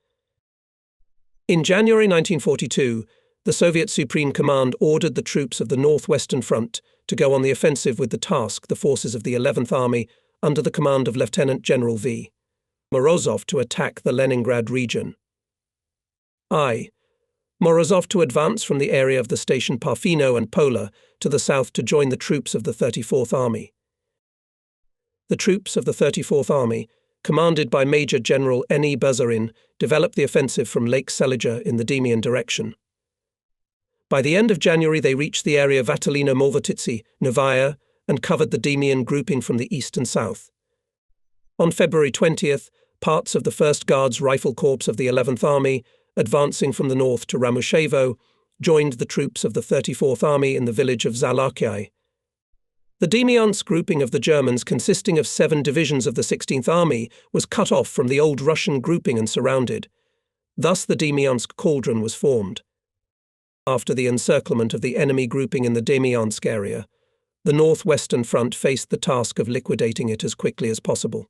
In January 1942, the Soviet Supreme Command ordered the troops of the Northwestern Front to go on the offensive with the task the forces of the 11th Army under the command of Lieutenant General V. Morozov to attack the Leningrad region. Morozov to advance from the area of the station Parfino and Pola to the south to join the troops of the 34th Army. The troops of the 34th Army, commanded by Major General N.E. Bazarin, developed the offensive from Lake Salija in the Demian direction. By the end of January, they reached the area Vattelino Morvatitsi, Novaya, and covered the Demian grouping from the east and south. On February 20th, parts of the 1st Guards Rifle Corps of the 11th Army, advancing from the north to Ramushevo, joined the troops of the 34th Army in the village of Zalakiai. The Demiansk grouping of the Germans, consisting of 7 divisions of the 16th Army, was cut off from the old Russian grouping and surrounded. Thus the Demiansk cauldron was formed. After the encirclement of the enemy grouping in the Demiansk area, the northwestern front faced the task of liquidating it as quickly as possible.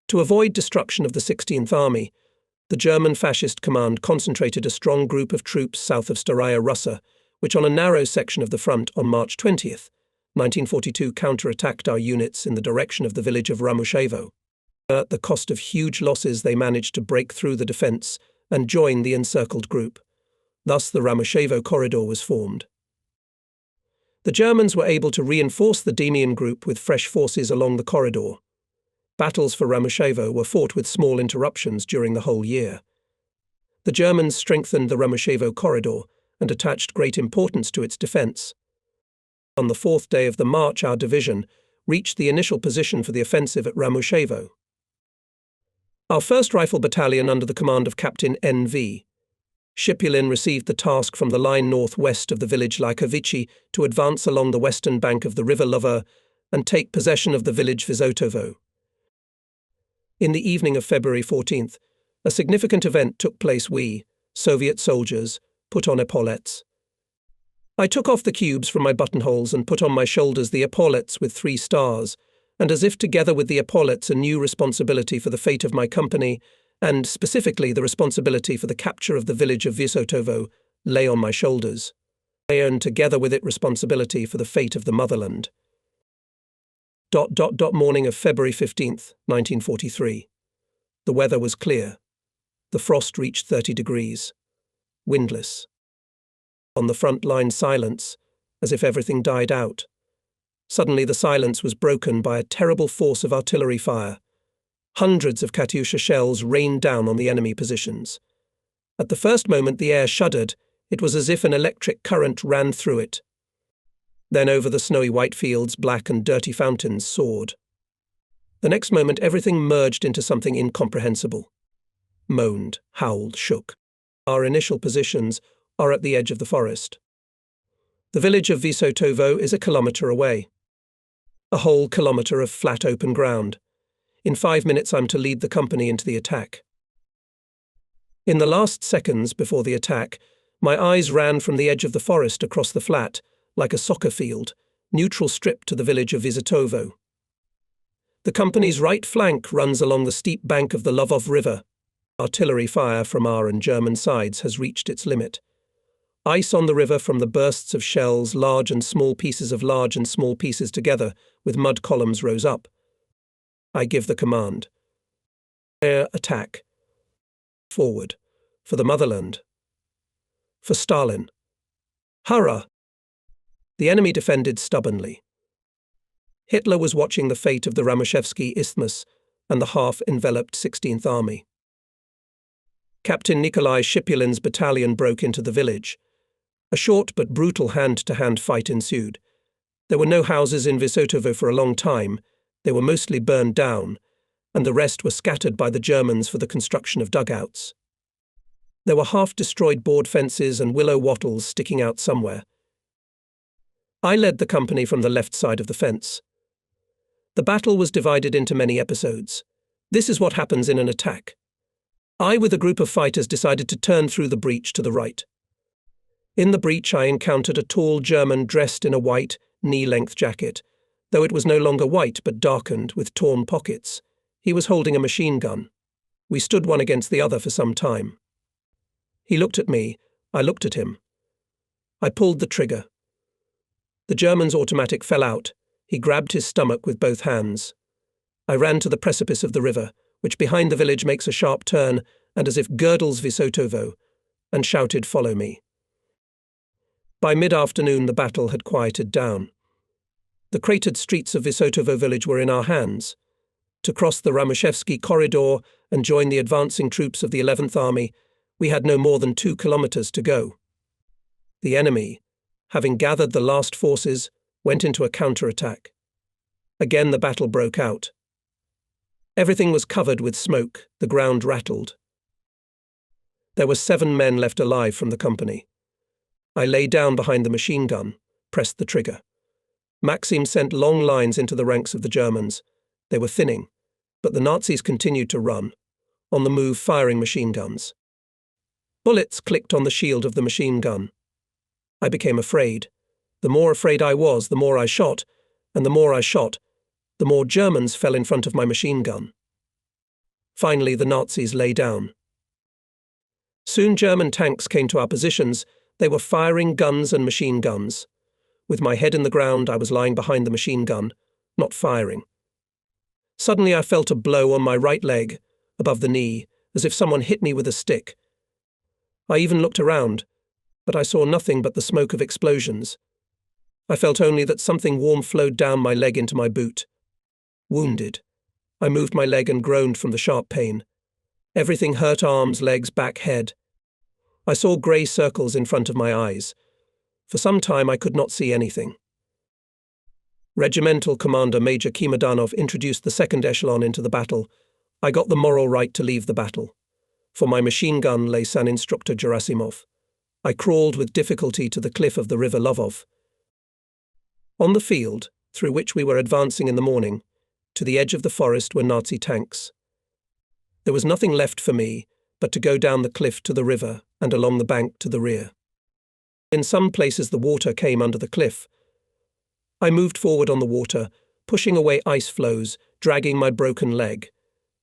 To avoid destruction of the 16th Army, the German fascist command concentrated a strong group of troops south of Staraya Russa, which on a narrow section of the front on March 20th, 1942 counterattacked our units in the direction of the village of Ramushevo. At the cost of huge losses, they managed to break through the defence and join the encircled group. Thus the Ramushevo corridor was formed. The Germans were able to reinforce the Demian group with fresh forces along the corridor. Battles for Ramushevo were fought with small interruptions during the whole year. The Germans strengthened the Ramushevo corridor and attached great importance to its defence. On the 4th day of the march, our division reached the initial position for the offensive at Ramushevo. Our 1st Rifle Battalion, under the command of Captain N.V. Shipulin, received the task from the line northwest of the village Lykovici to advance along the western bank of the river Lova and take possession of the village Visotovo. In the evening of February 14th, a significant event took place. We, Soviet soldiers, put on epaulettes. I took off the cubes from my buttonholes and put on my shoulders the epaulettes with 3 stars, and as if together with the epaulettes a new responsibility for the fate of my company, and specifically the responsibility for the capture of the village of Visotovo, lay on my shoulders. I earned together with it responsibility for the fate of the motherland. Morning of February 15th, 1943. The weather was clear. The frost reached 30 degrees. Windless. On the front line, silence, as if everything died out. Suddenly the silence was broken by a terrible force of artillery fire. Hundreds of Katyusha shells rained down on the enemy positions. At the first moment the air shuddered. It was as if an electric current ran through it. Then over the snowy white fields, black and dirty fountains soared. The next moment everything merged into something incomprehensible. Moaned, howled, shook. Our initial positions are at the edge of the forest. The village of Visotovo is a kilometre away. A whole kilometre of flat open ground. In 5 minutes I'm to lead the company into the attack. In the last seconds before the attack, my eyes ran from the edge of the forest across the flat, like a soccer field, neutral strip to the village of Visotovo. The company's right flank runs along the steep bank of the Lovov River. Artillery fire from our and German sides has reached its limit. Ice on the river from the bursts of shells, large and small pieces of large and small pieces together with mud columns rose up. I give the command. Air attack. Forward. For the motherland. For Stalin. Hurrah! The enemy defended stubbornly. Hitler was watching the fate of the Ramushevsky Isthmus and the half-enveloped 16th Army. Captain Nikolai Shipulin's battalion broke into the village. A short but brutal hand-to-hand fight ensued. There were no houses in Visotovo for a long time. They were mostly burned down, and the rest were scattered by the Germans for the construction of dugouts. There were half-destroyed board fences and willow wattles sticking out somewhere. I led the company from the left side of the fence. The battle was divided into many episodes. This is what happens in an attack. I, with a group of fighters, decided to turn through the breach to the right. In the breach I encountered a tall German dressed in a white, knee-length jacket, though it was no longer white but darkened with torn pockets. He was holding a machine gun. We stood one against the other for some time. He looked at me. I looked at him. I pulled the trigger. The German's automatic fell out. He grabbed his stomach with both hands. I ran to the precipice of the river, which behind the village makes a sharp turn and as if girdles Visotovo, and shouted, "Follow me." By mid-afternoon the battle had quieted down. The cratered streets of Vysotovo village were in our hands. To cross the Ramushevsky corridor and join the advancing troops of the 11th Army, we had no more than 2 kilometers to go. The enemy, having gathered the last forces, went into a counterattack. Again the battle broke out. Everything was covered with smoke, the ground rattled. There were 7 men left alive from the company. I lay down behind the machine gun, pressed the trigger. Maxim sent long lines into the ranks of the Germans. They were thinning, but the Nazis continued to run, on the move firing machine guns. Bullets clicked on the shield of the machine gun. I became afraid. The more afraid I was, the more I shot, and the more I shot, the more Germans fell in front of my machine gun. Finally, the Nazis lay down. Soon German tanks came to our positions. They were firing guns and machine guns. With my head in the ground, I was lying behind the machine gun, not firing. Suddenly I felt a blow on my right leg, above the knee, as if someone hit me with a stick. I even looked around, but I saw nothing but the smoke of explosions. I felt only that something warm flowed down my leg into my boot. Wounded. I moved my leg and groaned from the sharp pain. Everything hurt: arms, legs, back, head. I saw grey circles in front of my eyes. For some time I could not see anything. Regimental Commander Major Kimadanov introduced the second echelon into the battle. I got the moral right to leave the battle. For my machine gun lay San Instructor Gerasimov. I crawled with difficulty to the cliff of the river Lovov. On the field, through which we were advancing in the morning, to the edge of the forest were Nazi tanks. There was nothing left for me but to go down the cliff to the river and along the bank to the rear. In some places the water came under the cliff. I moved forward on the water, pushing away ice floes, dragging my broken leg.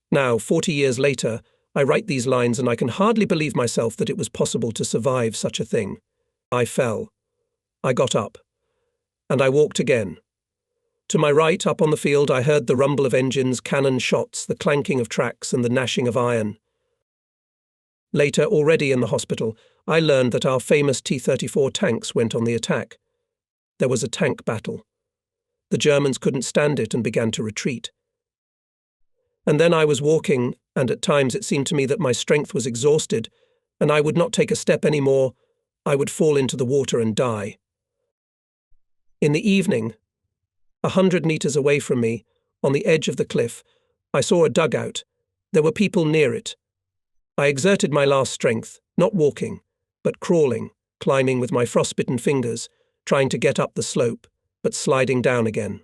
Now, 40 years later, I write these lines and I can hardly believe myself that it was possible to survive such a thing. I fell. I got up. And I walked again. To my right, up on the field, I heard the rumble of engines, cannon shots, the clanking of tracks, and the gnashing of iron. Later, already in the hospital, I learned that our famous T-34 tanks went on the attack. There was a tank battle. The Germans couldn't stand it and began to retreat. And then I was walking, and at times it seemed to me that my strength was exhausted, and I would not take a step any more. I would fall into the water and die. In the evening, 100 meters away from me, on the edge of the cliff, I saw a dugout. There were people near it. I exerted my last strength, not walking, but crawling, climbing with my frostbitten fingers, trying to get up the slope, but sliding down again.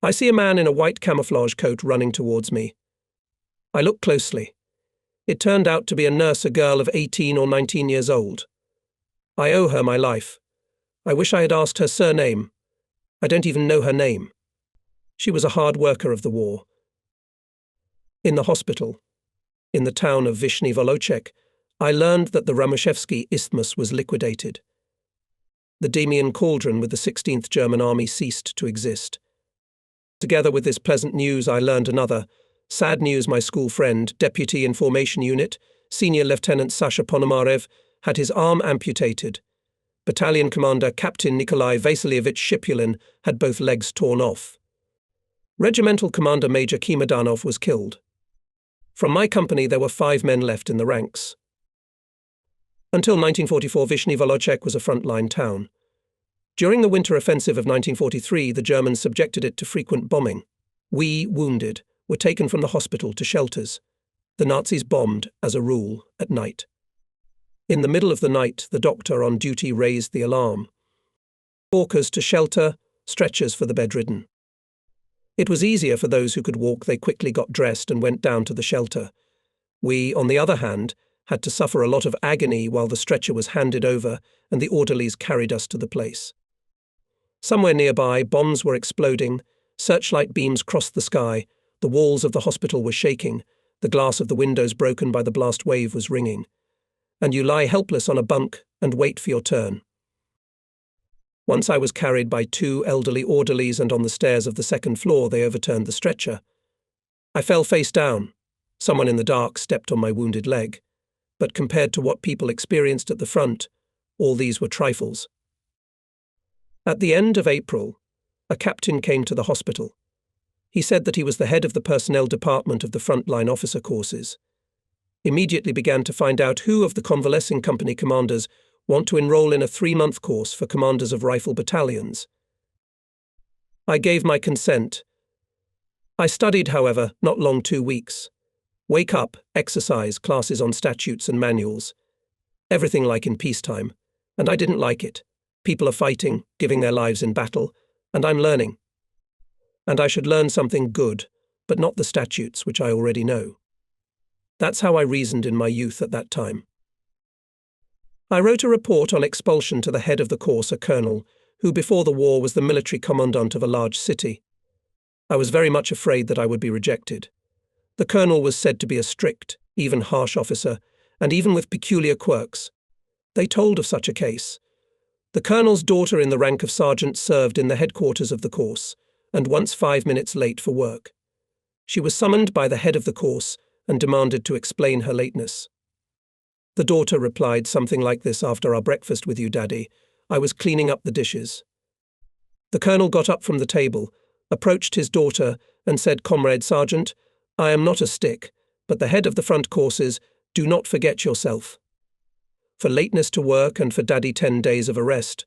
I see a man in a white camouflage coat running towards me. I look closely. It turned out to be a nurse, a girl of 18 or 19 years old. I owe her my life. I wish I had asked her surname. I don't even know her name. She was a hard worker of the war. In the hospital, in the town of Vyshny Volochysk, I learned that the Ramushevsky Isthmus was liquidated. The Demian Cauldron with the 16th German Army ceased to exist. Together with this pleasant news, I learned another. Sad news: my school friend, Deputy in Formation Unit, Senior Lieutenant Sasha Ponomarev, had his arm amputated. Battalion Commander Captain Nikolai Vasilievich Shipulin had both legs torn off. Regimental Commander Major Kimadanov was killed. From my company there were 5 men left in the ranks. Until 1944, Vyshny Volochysk was a frontline town. During the winter offensive of 1943, the Germans subjected it to frequent bombing. We, wounded, were taken from the hospital to shelters. The Nazis bombed, as a rule, at night. In the middle of the night, the doctor on duty raised the alarm. Walkers to shelter, stretchers for the bedridden. It was easier for those who could walk. They quickly got dressed and went down to the shelter. We, on the other hand, had to suffer a lot of agony while the stretcher was handed over and the orderlies carried us to the place. Somewhere nearby, bombs were exploding, searchlight beams crossed the sky, the walls of the hospital were shaking, the glass of the windows broken by the blast wave was ringing. And you lie helpless on a bunk and wait for your turn. Once I was carried by 2 elderly orderlies, and on the stairs of the 2nd floor they overturned the stretcher. I fell face down. Someone in the dark stepped on my wounded leg. But compared to what people experienced at the front, all these were trifles. At the end of April, a captain came to the hospital. He said that he was the head of the personnel department of the frontline officer courses. Immediately began to find out who of the convalescing company commanders want to enroll in a 3-month course for commanders of rifle battalions. I gave my consent. I studied, however, not long 2 weeks. Wake up, exercise, classes on statutes and manuals. Everything like in peacetime. And I didn't like it. People are fighting, giving their lives in battle, and I'm learning. And I should learn something good, but not the statutes, which I already know. That's how I reasoned in my youth at that time. I wrote a report on expulsion to the head of the course, a colonel, who before the war was the military commandant of a large city. I was very much afraid that I would be rejected. The colonel was said to be a strict, even harsh officer, and even with peculiar quirks. They told of such a case. The colonel's daughter in the rank of sergeant served in the headquarters of the course, and once 5 minutes late for work. She was summoned by the head of the course and demanded to explain her lateness. The daughter replied something like this: "After our breakfast with you, Daddy, I was cleaning up the dishes." The colonel got up from the table, approached his daughter, and said, "Comrade Sergeant, I am not a stick, but the head of the front courses, do not forget yourself. For lateness to work and for Daddy 10 days of arrest."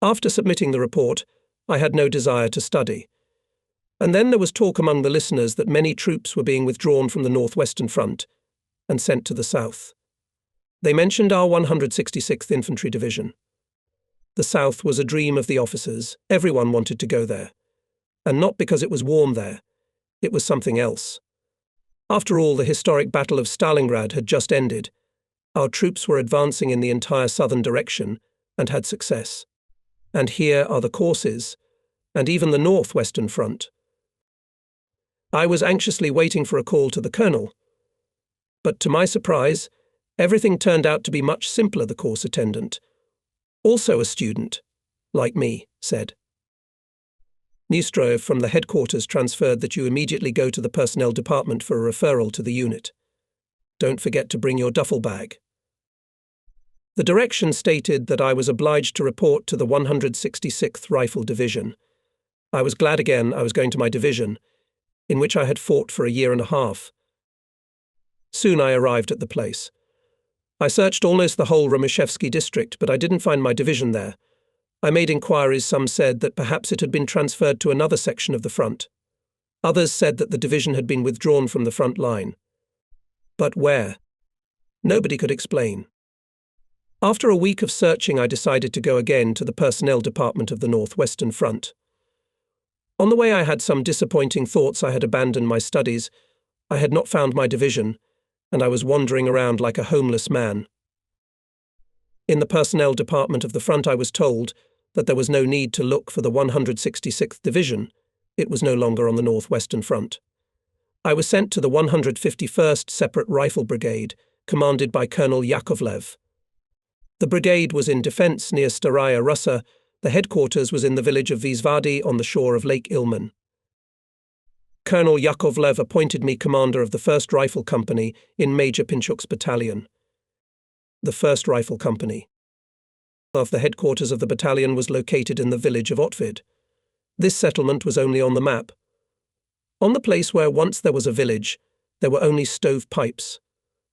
After submitting the report, I had no desire to study. And then there was talk among the listeners that many troops were being withdrawn from the Northwestern Front and sent to the south. They mentioned our 166th Infantry Division. The south was a dream of the officers. Everyone wanted to go there. And not because it was warm there. It was something else. After all, the historic Battle of Stalingrad had just ended. Our troops were advancing in the entire southern direction and had success. And here are the courses, and even the Northwestern Front. I was anxiously waiting for a call to the colonel. But to my surprise, everything turned out to be much simpler. The course attendant, also a student, like me, said, "Neustrov from the headquarters transferred that you immediately go to the personnel department for a referral to the unit. Don't forget to bring your duffel bag." The direction stated that I was obliged to report to the 166th Rifle Division. I was glad again I was going to my division, in which I had fought for a year and a half. Soon I arrived at the place. I searched almost the whole Romashevsky district, but I didn't find my division there. I made inquiries. Some said that perhaps it had been transferred to another section of the front. Others said that the division had been withdrawn from the front line. But where? Nobody could explain. After a week of searching, I decided to go again to the personnel department of the Northwestern Front. On the way I had some disappointing thoughts. I had abandoned my studies, I had not found my division, and I was wandering around like a homeless man. In the personnel department of the front I was told that there was no need to look for the 166th Division. It was no longer on the Northwestern Front. I was sent to the 151st Separate Rifle Brigade, commanded by Colonel Yakovlev. The brigade was in defence near Staraya Russa. The headquarters was in the village of Vizvady on the shore of Lake Ilmen. Colonel Yakovlev appointed me commander of the 1st Rifle Company in Major Pinchuk's battalion. The 1st Rifle Company. The headquarters of the battalion was located in the village of Otvid. This settlement was only on the map. On the place where once there was a village, there were only stovepipes.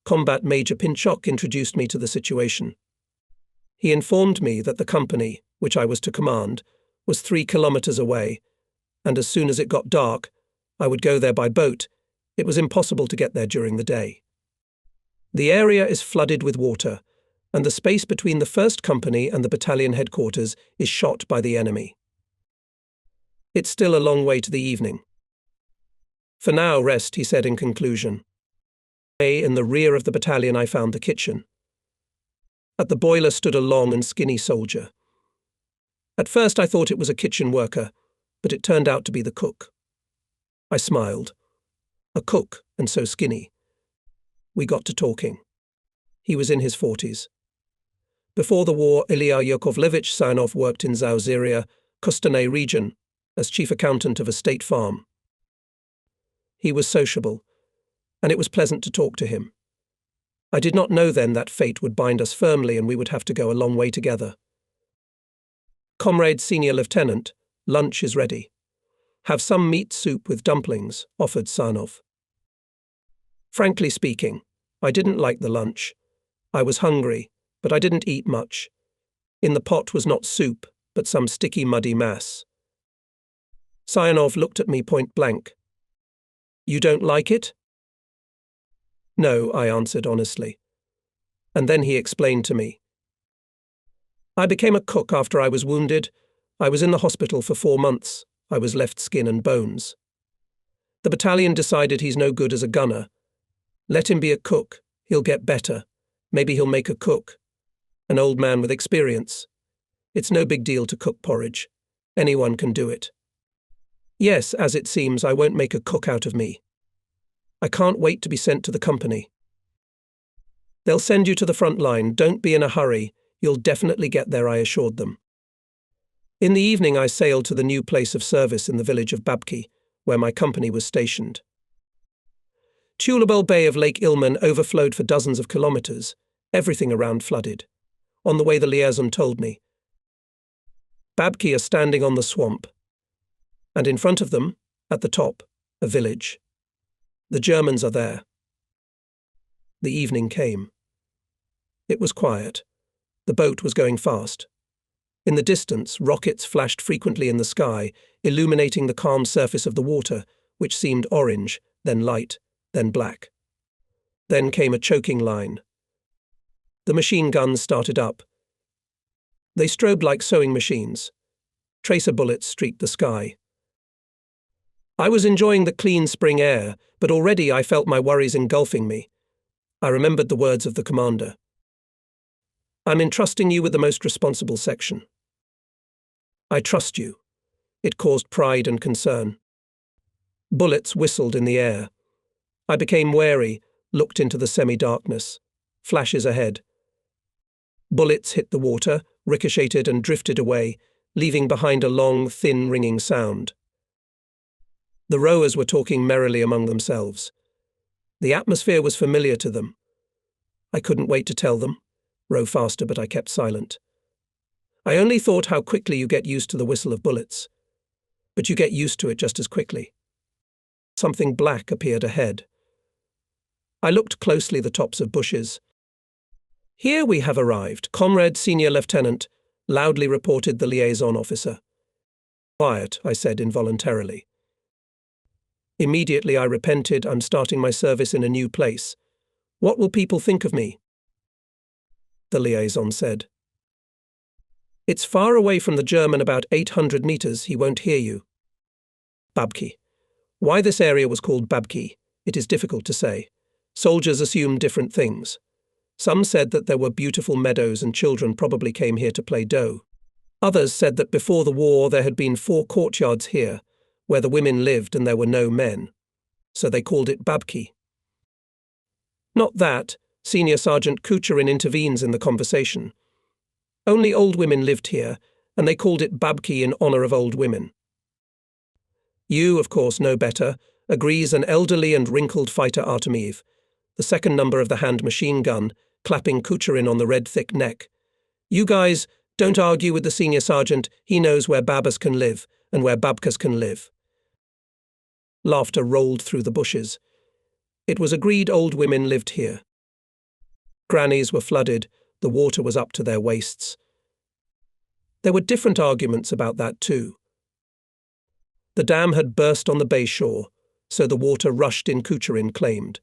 Combat Major Pinchuk introduced me to the situation. He informed me that the company, which I was to command, was 3 kilometers away, and as soon as it got dark, I would go there by boat. It was impossible to get there during the day. The area is flooded with water, and the space between the 1st Company and the battalion headquarters is shot by the enemy. It's still a long way to the evening. "For now, rest," he said in conclusion. In the rear of the battalion I found the kitchen. At the boiler stood a long and skinny soldier. At first I thought it was a kitchen worker, but it turned out to be the cook. I smiled. A cook, and so skinny. We got to talking. He was in his 40s. Before the war, Ilya Yakovlevich Sinov worked in Zauziria, Kostanay region, as chief accountant of a state farm. He was sociable, and it was pleasant to talk to him. I did not know then that fate would bind us firmly and we would have to go a long way together. "Comrade Senior Lieutenant," Lunch is ready. Have some meat soup with dumplings, offered Sarnov. Frankly speaking, I didn't like the lunch. I was hungry, but I didn't eat much. In the pot was not soup, but some sticky muddy mass. Sarnov looked at me point blank. You don't like it? No, I answered honestly. And then he explained to me. I became a cook after I was wounded. I was in the hospital for 4 months. I was left skin and bones. The battalion decided he's no good as a gunner. Let him be a cook. He'll get better. Maybe he'll make a cook. An old man with experience. It's no big deal to cook porridge. Anyone can do it. Yes, as it seems, I won't make a cook out of me. I can't wait to be sent to the company. They'll send you to the front line. Don't be in a hurry. You'll definitely get there, I assured them. In the evening, I sailed to the new place of service in the village of Babki, where my company was stationed. Tulabel Bay of Lake Ilmen overflowed for dozens of kilometers, everything around flooded. On the way, the liaison told me. Babki are standing on the swamp, and in front of them, at the top, a village. The Germans are there. The evening came. It was quiet. The boat was going fast. In the distance, rockets flashed frequently in the sky, illuminating the calm surface of the water, which seemed orange, then light, then black. Then came a choking line. The machine guns started up. They strobed like sewing machines. Tracer bullets streaked the sky. I was enjoying the clean spring air, but already I felt my worries engulfing me. I remembered the words of the commander. I'm entrusting you with the most responsible section. I trust you. It caused pride and concern. Bullets whistled in the air. I became wary, looked into the semi-darkness. Flashes ahead. Bullets hit the water, ricocheted and drifted away, leaving behind a long, thin, ringing sound. The rowers were talking merrily among themselves. The atmosphere was familiar to them. I couldn't wait to tell them. Row faster, but I kept silent. I only thought how quickly you get used to the whistle of bullets. But you get used to it just as quickly. Something black appeared ahead. I looked closely the tops of bushes. Here we have arrived, Comrade Senior Lieutenant, loudly reported the liaison officer. Quiet, I said involuntarily. Immediately I repented. I'm starting my service in a new place. What will people think of me? The liaison said. It's far away from the German, about 800 meters. He won't hear you. Babki. Why this area was called Babki, it is difficult to say. Soldiers assumed different things. Some said that there were beautiful meadows and children probably came here to play dough. Others said that before the war there had been 4 courtyards here, where the women lived and there were no men. So they called it Babki. Not that. Senior Sergeant Kucherin intervenes in the conversation. Only old women lived here, and they called it Babki in honor of old women. You, of course, know better, agrees an elderly and wrinkled fighter Artemiev, the second number of the hand machine gun, clapping Kucherin on the red thick neck. You guys, don't argue with the senior sergeant. He knows where Babas can live and where Babkas can live. Laughter rolled through the bushes. It was agreed old women lived here. Grannies were flooded, the water was up to their waists. There were different arguments about that too. The dam had burst on the bay shore, so the water rushed in, Kucherin claimed.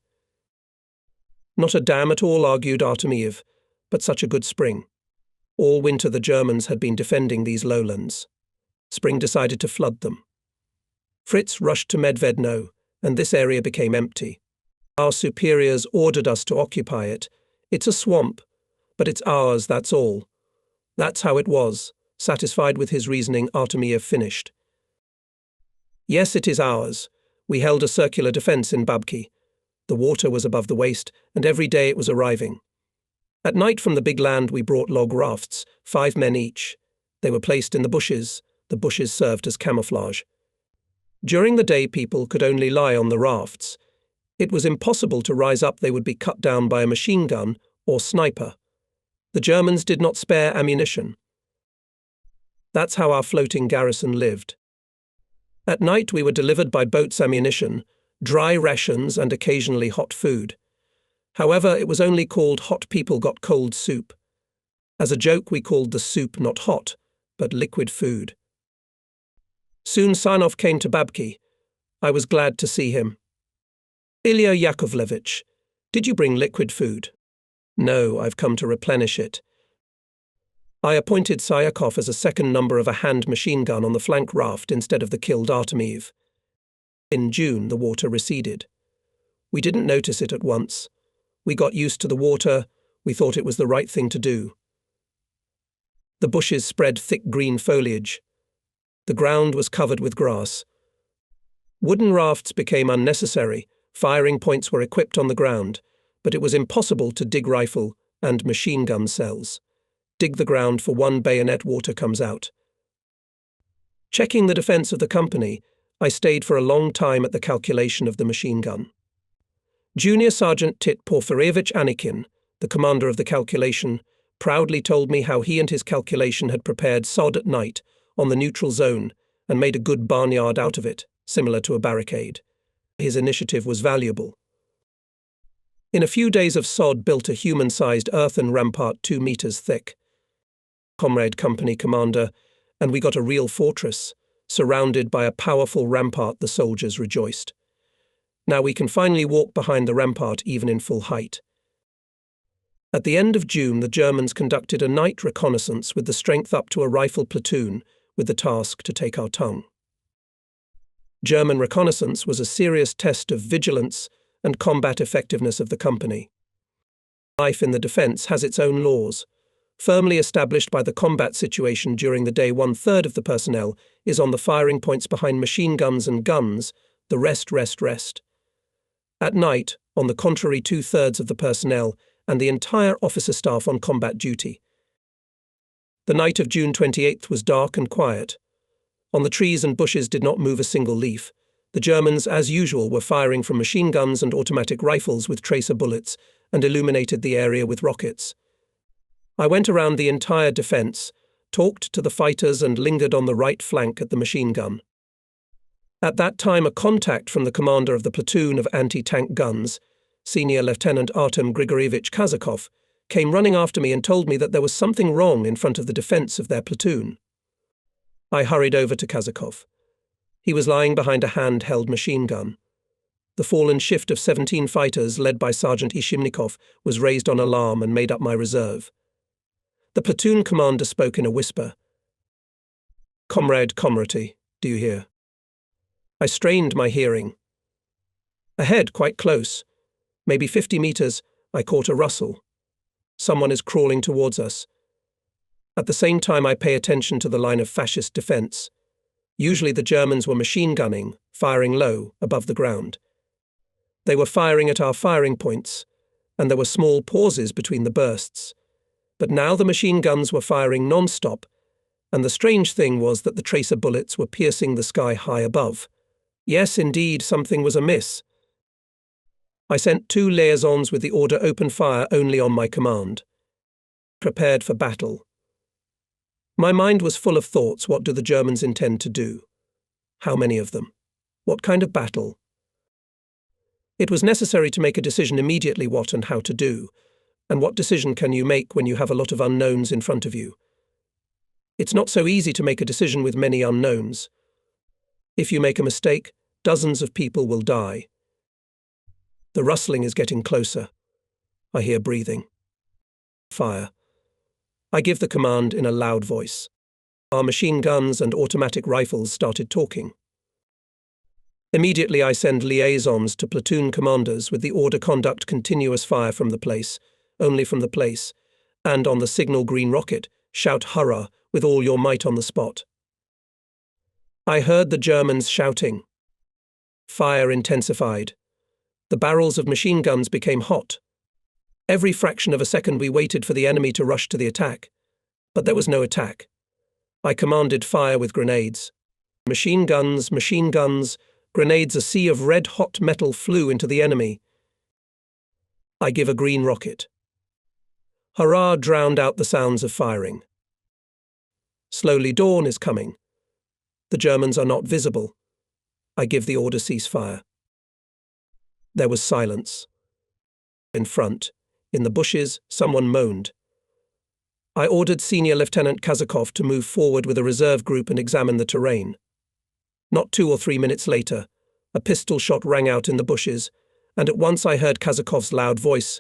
Not a dam at all, argued Artemiev, but such a good spring. All winter the Germans had been defending these lowlands. Spring decided to flood them. Fritz rushed to Medvedno, and this area became empty. Our superiors ordered us to occupy it. It's a swamp, but it's ours, that's all. That's how it was. Satisfied with his reasoning, Artemiev finished. Yes, it is ours. We held a circular defence in Babki. The water was above the waist, and every day it was arriving. At night from the big land we brought log rafts, 5 men each. They were placed in the bushes. The bushes served as camouflage. During the day people could only lie on the rafts. It was impossible to rise up. They would be cut down by a machine gun or sniper. The Germans did not spare ammunition. That's how our floating garrison lived. At night we were delivered by boats ammunition, dry rations and occasionally hot food. However, it was only called hot people got cold soup. As a joke we called the soup not hot, but liquid food. Soon Sarnov came to Babki. I was glad to see him. Ilya Yakovlevich, did you bring liquid food? No, I've come to replenish it. I appointed Syakov as a second number of a hand machine gun on the flank raft instead of the killed Artemiev. In June, the water receded. We didn't notice it at once. We got used to the water. We thought it was the right thing to do. The bushes spread thick green foliage. The ground was covered with grass. Wooden rafts became unnecessary. Firing points were equipped on the ground, but it was impossible to dig rifle and machine gun cells. Dig the ground for one bayonet, water comes out. Checking the defense of the company, I stayed for a long time at the calculation of the machine gun. Junior Sergeant Tit Porfiryevich Anikin, the commander of the calculation, proudly told me how he and his calculation had prepared sod at night on the neutral zone and made a good barnyard out of it, similar to a barricade. His initiative was valuable. In a few days of sod built a human-sized earthen rampart 2 meters thick. Comrade company commander, and we got a real fortress. Surrounded by a powerful rampart, the soldiers rejoiced. Now we can finally walk behind the rampart even in full height. At the end of June, the Germans conducted a night reconnaissance with the strength up to a rifle platoon with the task to take our tongue. German reconnaissance was a serious test of vigilance and combat effectiveness of the company. Life in the defense has its own laws. Firmly established by the combat situation during the day, 1/3 of the personnel is on the firing points behind machine guns and guns, the rest. At night, on the contrary, 2/3 of the personnel and the entire officer staff on combat duty. The night of June 28th was dark and quiet. On the trees and bushes did not move a single leaf. The Germans, as usual, were firing from machine guns and automatic rifles with tracer bullets and illuminated the area with rockets. I went around the entire defense, talked to the fighters and lingered on the right flank at the machine gun. At that time, a contact from the commander of the platoon of anti-tank guns, Senior Lieutenant Artem Grigorievich Kazakov, came running after me and told me that there was something wrong in front of the defense of their platoon. I hurried over to Kazakov. He was lying behind a hand-held machine gun. The fallen shift of 17 fighters, led by Sergeant Ishimnikov, was raised on alarm and made up my reserve. The platoon commander spoke in a whisper. "Comrade Comrade, do you hear?" I strained my hearing. Ahead, quite close, maybe 50 meters, I caught a rustle. Someone is crawling towards us. At the same time, I pay attention to the line of fascist defense. Usually the Germans were machine gunning, firing low, above the ground. They were firing at our firing points, and there were small pauses between the bursts. But now the machine guns were firing non-stop, and the strange thing was that the tracer bullets were piercing the sky high above. Yes, indeed, something was amiss. I sent 2 liaisons with the order open fire only on my command. Prepared for battle. My mind was full of thoughts. What do the Germans intend to do? How many of them? What kind of battle? It was necessary to make a decision immediately what and how to do. And what decision can you make when you have a lot of unknowns in front of you? It's not so easy to make a decision with many unknowns. If you make a mistake, dozens of people will die. The rustling is getting closer. I hear breathing. Fire. I give the command in a loud voice. Our machine guns and automatic rifles started talking. Immediately I send liaisons to platoon commanders with the order conduct continuous fire from the place, only from the place, and on the signal green rocket, shout hurrah with all your might on the spot. I heard the Germans shouting. Fire intensified. The barrels of machine guns became hot. Every fraction of a second we waited for the enemy to rush to the attack. But there was no attack. I commanded fire with grenades. Machine guns, grenades, a sea of red-hot metal flew into the enemy. I give a green rocket. Hurrah drowned out the sounds of firing. Slowly dawn is coming. The Germans are not visible. I give the order ceasefire. There was silence. In front, in the bushes, someone moaned. I ordered Senior Lieutenant Kazakov to move forward with a reserve group and examine the terrain. Not 2 or 3 minutes later, a pistol shot rang out in the bushes, and at once I heard Kazakov's loud voice.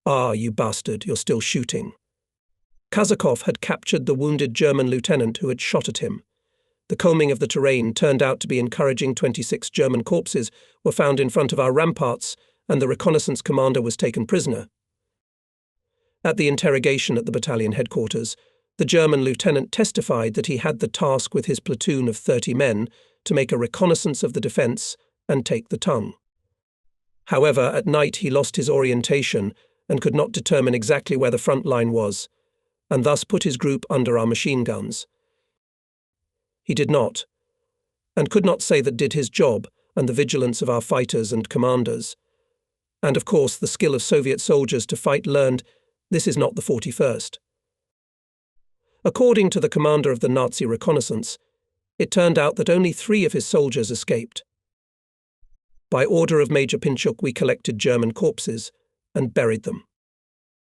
"Ah, you bastard, you're still shooting." Kazakov had captured the wounded German lieutenant who had shot at him. The combing of the terrain turned out to be encouraging. 26 German corpses were found in front of our ramparts, and the reconnaissance commander was taken prisoner. At the interrogation at the battalion headquarters, the German lieutenant testified that he had the task with his platoon of 30 men to make a reconnaissance of the defence and take the tongue. However, at night he lost his orientation and could not determine exactly where the front line was, and thus put his group under our machine guns. He did not, and could not say that did his job and the vigilance of our fighters and commanders. And of course the skill of Soviet soldiers to fight learned, this is not the 41st. According to the commander of the Nazi reconnaissance, it turned out that only 3 of his soldiers escaped. By order of Major Pinchuk, we collected German corpses and buried them.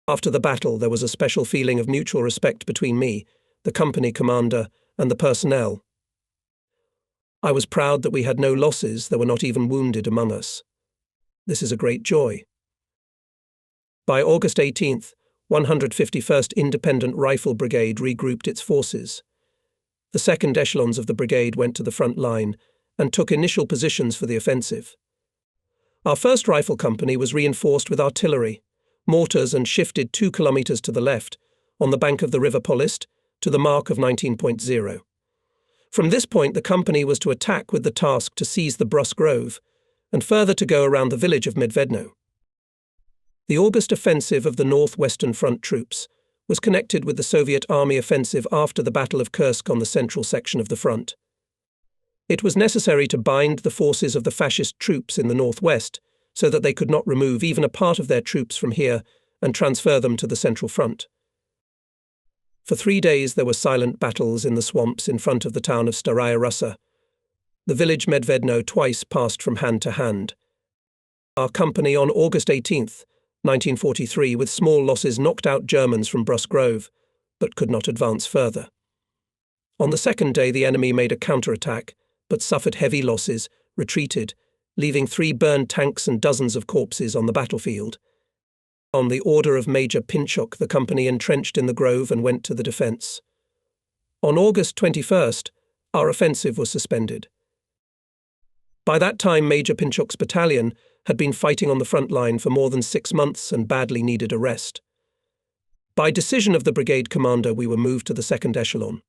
After the battle, there was a special feeling of mutual respect between me, the company commander, and the personnel. I was proud that we had no losses, there were not even wounded among us. This is a great joy. By August 18th, 151st Independent Rifle Brigade regrouped its forces. The second echelons of the brigade went to the front line and took initial positions for the offensive. Our 1st Rifle Company was reinforced with artillery, mortars, and shifted 2 kilometers to the left, on the bank of the River Polist, to the mark of 19.0. From this point, the company was to attack with the task to seize the Brus Grove, and further to go around the village of Medvedno. The August offensive of the Northwestern Front troops was connected with the Soviet Army offensive after the Battle of Kursk on the central section of the front. It was necessary to bind the forces of the fascist troops in the northwest so that they could not remove even a part of their troops from here and transfer them to the central front. For 3 days there were silent battles in the swamps in front of the town of Staraya Russa. The village Medvedno twice passed from hand to hand. Our company on August 18th, 1943, with small losses knocked out Germans from Brus Grove, but could not advance further. On the 2nd day the enemy made a counterattack, but suffered heavy losses, retreated, leaving 3 burned tanks and dozens of corpses on the battlefield. On the order of Major Pinchuk, the company entrenched in the grove and went to the defence. On August 21st, our offensive was suspended. By that time, Major Pinchuk's battalion had been fighting on the front line for more than 6 months and badly needed a rest. By decision of the brigade commander, we were moved to the 2nd echelon.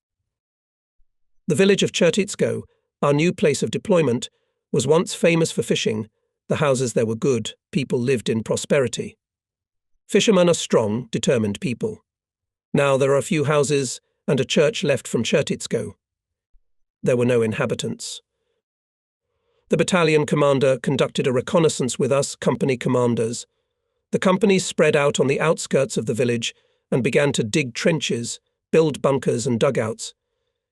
The village of Chertitsko, our new place of deployment, was once famous for fishing. The houses there were good, people lived in prosperity. Fishermen are strong, determined people. Now there are a few houses and a church left from Chertitsko. There were no inhabitants. The battalion commander conducted a reconnaissance with us, company commanders. The companies spread out on the outskirts of the village and began to dig trenches, build bunkers and dugouts.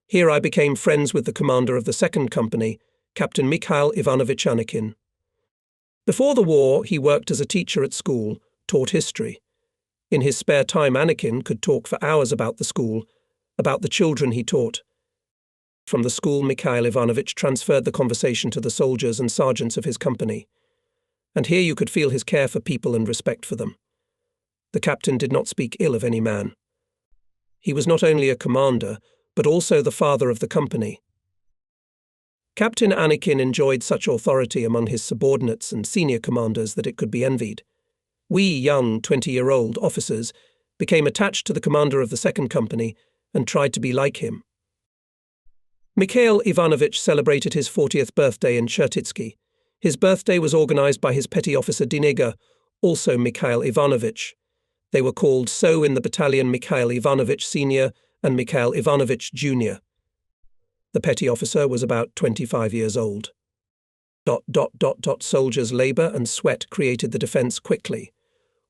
Here I became friends with the commander of the 2nd Company, Captain Mikhail Ivanovich Anikin. Before the war, he worked as a teacher at school, taught history. In his spare time, Anikin could talk for hours about the school, about the children he taught. From the school, Mikhail Ivanovich transferred the conversation to the soldiers and sergeants of his company. And here you could feel his care for people and respect for them. The captain did not speak ill of any man. He was not only a commander, but also the father of the company. Captain Anikin enjoyed such authority among his subordinates and senior commanders that it could be envied. We young 20-year-old officers became attached to the commander of the 2nd Company and tried to be like him. Mikhail Ivanovich celebrated his 40th birthday in Chertitsky. His birthday was organized by his petty officer Diniga, also Mikhail Ivanovich. They were called so in the battalion Mikhail Ivanovich Sr. and Mikhail Ivanovich Jr. The petty officer was about 25 years old. Soldiers' labor and sweat created the defense quickly.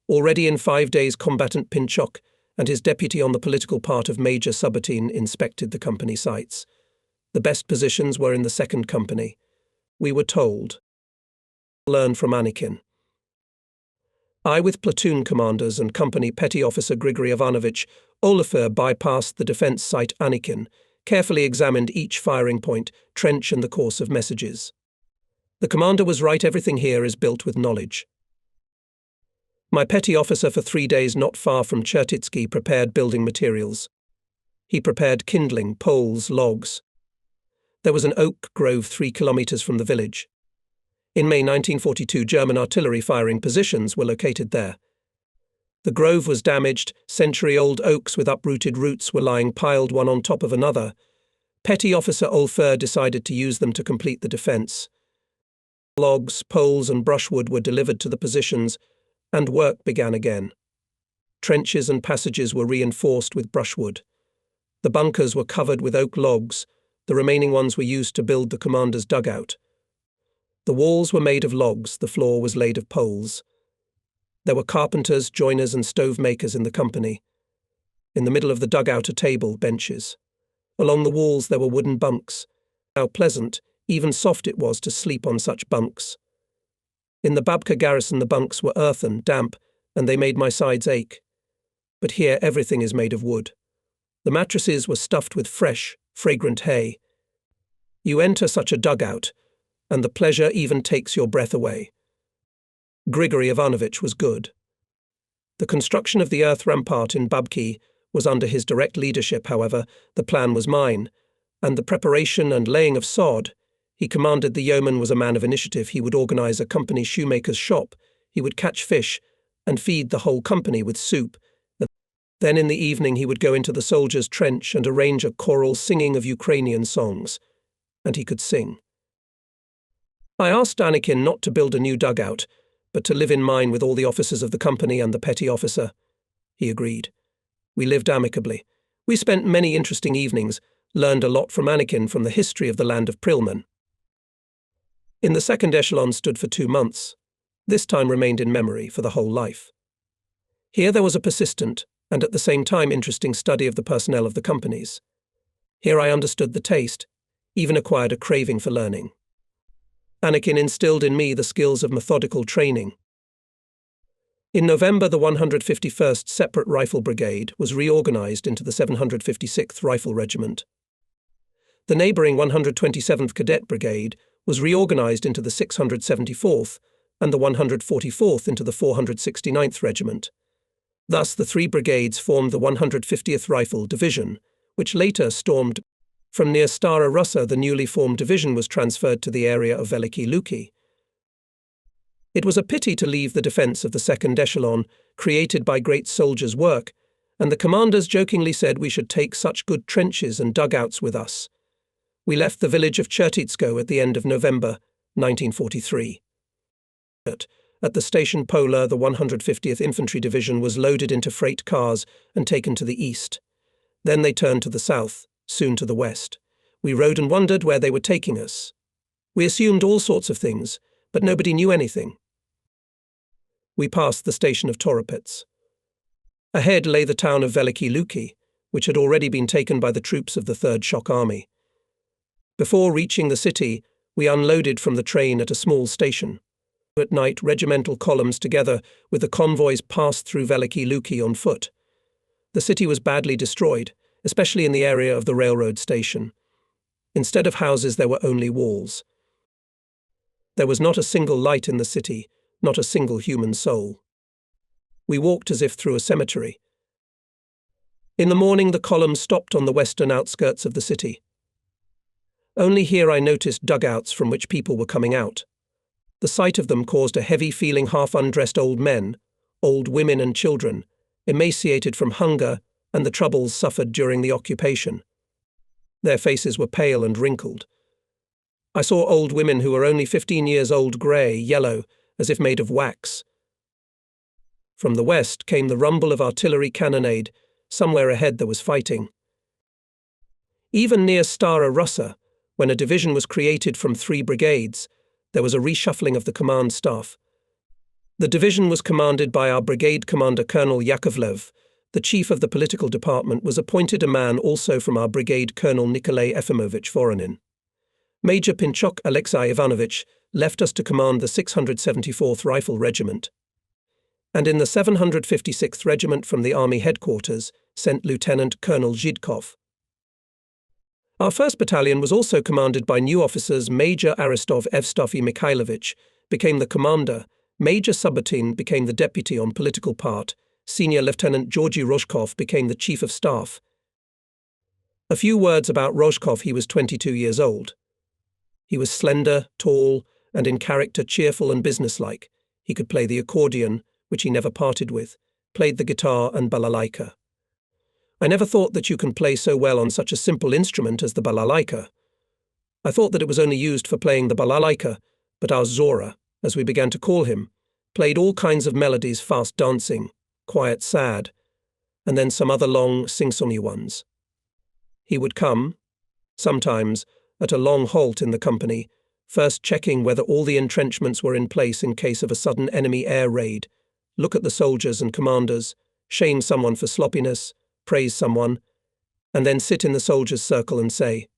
Already in 5 days, combatant Pinchuk and his deputy on the political part of Major Subaltern inspected the company sites. The best positions were in the second company. We were told. Learn from Anikin. I, with platoon commanders and company petty officer Grigory Ivanovich Olifer, bypassed the defence site Anikin, carefully examined each firing point, trench and the course of messages. The commander was right, everything here is built with knowledge. My petty officer for 3 days not far from Chertitsky prepared building materials. He prepared kindling, poles, logs. There was an oak grove 3 kilometers from the village. In May 1942, German artillery firing positions were located there. The grove was damaged, century-old oaks with uprooted roots were lying piled one on top of another. Petty Officer Olfer decided to use them to complete the defence. Logs, poles and brushwood were delivered to the positions, and work began again. Trenches and passages were reinforced with brushwood. The bunkers were covered with oak logs. The remaining ones were used to build the commander's dugout. The walls were made of logs, the floor was laid of poles. There were carpenters, joiners and stove makers in the company. In the middle of the dugout a table, benches. Along the walls there were wooden bunks. How pleasant, even soft it was to sleep on such bunks. In the Babka garrison the bunks were earthen, damp, and they made my sides ache. But here everything is made of wood. The mattresses were stuffed with fresh, fragrant hay. You enter such a dugout, and the pleasure even takes your breath away. Grigory Ivanovich was good. The construction of the earth rampart in Babki was under his direct leadership, however. The plan was mine, and the preparation and laying of sod. He commanded the yeoman was a man of initiative. He would organize a company shoemaker's shop. He would catch fish and feed the whole company with soup. Then in the evening he would go into the soldiers' trench and arrange a choral singing of Ukrainian songs. And he could sing. I asked Anikin not to build a new dugout, but to live in mine with all the officers of the company and the petty officer. He agreed. We lived amicably. We spent many interesting evenings, learned a lot from Anikin from the history of the land of Prilman. In the second echelon stood for 2 months. This time remained in memory for the whole life. Here there was a persistent, and at the same time interesting study of the personnel of the companies. Here I understood the taste, even acquired a craving for learning. Anikin instilled in me the skills of methodical training. In November, the 151st Separate Rifle Brigade was reorganized into the 756th Rifle Regiment. The neighboring 127th Cadet Brigade was reorganized into the 674th and the 144th into the 469th Regiment. Thus, the 3 brigades formed the 150th Rifle Division, which later stormed. From near Stara Russa, the newly formed division was transferred to the area of Veliki Luki. It was a pity to leave the defence of the second echelon, created by great soldiers' work, and the commanders jokingly said we should take such good trenches and dugouts with us. We left the village of Chertitsko at the end of November 1943. At the station Pola, the 150th Infantry Division was loaded into freight cars and taken to the east. Then they turned to the south, soon to the west. We rode and wondered where they were taking us. We assumed all sorts of things, but nobody knew anything. We passed the station of Toropets. Ahead lay the town of Veliki Luki, which had already been taken by the troops of the 3rd Shock Army. Before reaching the city, we unloaded from the train at a small station. At night, regimental columns together with the convoys passed through Veliki Luki on foot. The city was badly destroyed, especially in the area of the railroad station. Instead of houses, there were only walls. There was not a single light in the city, not a single human soul. We walked as if through a cemetery. In the morning, the column stopped on the western outskirts of the city. Only here I noticed dugouts from which people were coming out. The sight of them caused a heavy-feeling half-undressed old men, old women and children, emaciated from hunger and the troubles suffered during the occupation. Their faces were pale and wrinkled. I saw old women who were only 15 years old, grey, yellow, as if made of wax. From the west came the rumble of artillery cannonade. Somewhere ahead there was fighting. Even near Stara Russa, when a division was created from 3 brigades, there was a reshuffling of the command staff. The division was commanded by our brigade commander Colonel Yakovlev, the chief of the political department was appointed a man also from our brigade, Colonel Nikolai Efimovich Voronin. Major Pinchok Alexei Ivanovich left us to command the 674th Rifle Regiment, and in the 756th Regiment from the Army headquarters sent Lieutenant Colonel Zhidkov. Our 1st Battalion was also commanded by new officers. Major Aristov Evstafi Mikhailovich became the commander, Major Sabatin became the deputy on political part, Senior Lieutenant Georgy Rozhkov became the chief of staff. A few words about Rozhkov. He was 22 years old. He was slender, tall, and in character cheerful and businesslike. He could play the accordion, which he never parted with, played the guitar and balalaika. I never thought that you can play so well on such a simple instrument as the balalaika. I thought that it was only used for playing the balalaika, but our Zora, as we began to call him, played all kinds of melodies, fast dancing, quiet sad, and then some other long sing-songy ones. He would come, sometimes, at a long halt in the company, first checking whether all the entrenchments were in place in case of a sudden enemy air raid, look at the soldiers and commanders, shame someone for sloppiness, praise someone, and then sit in the soldiers' circle and say,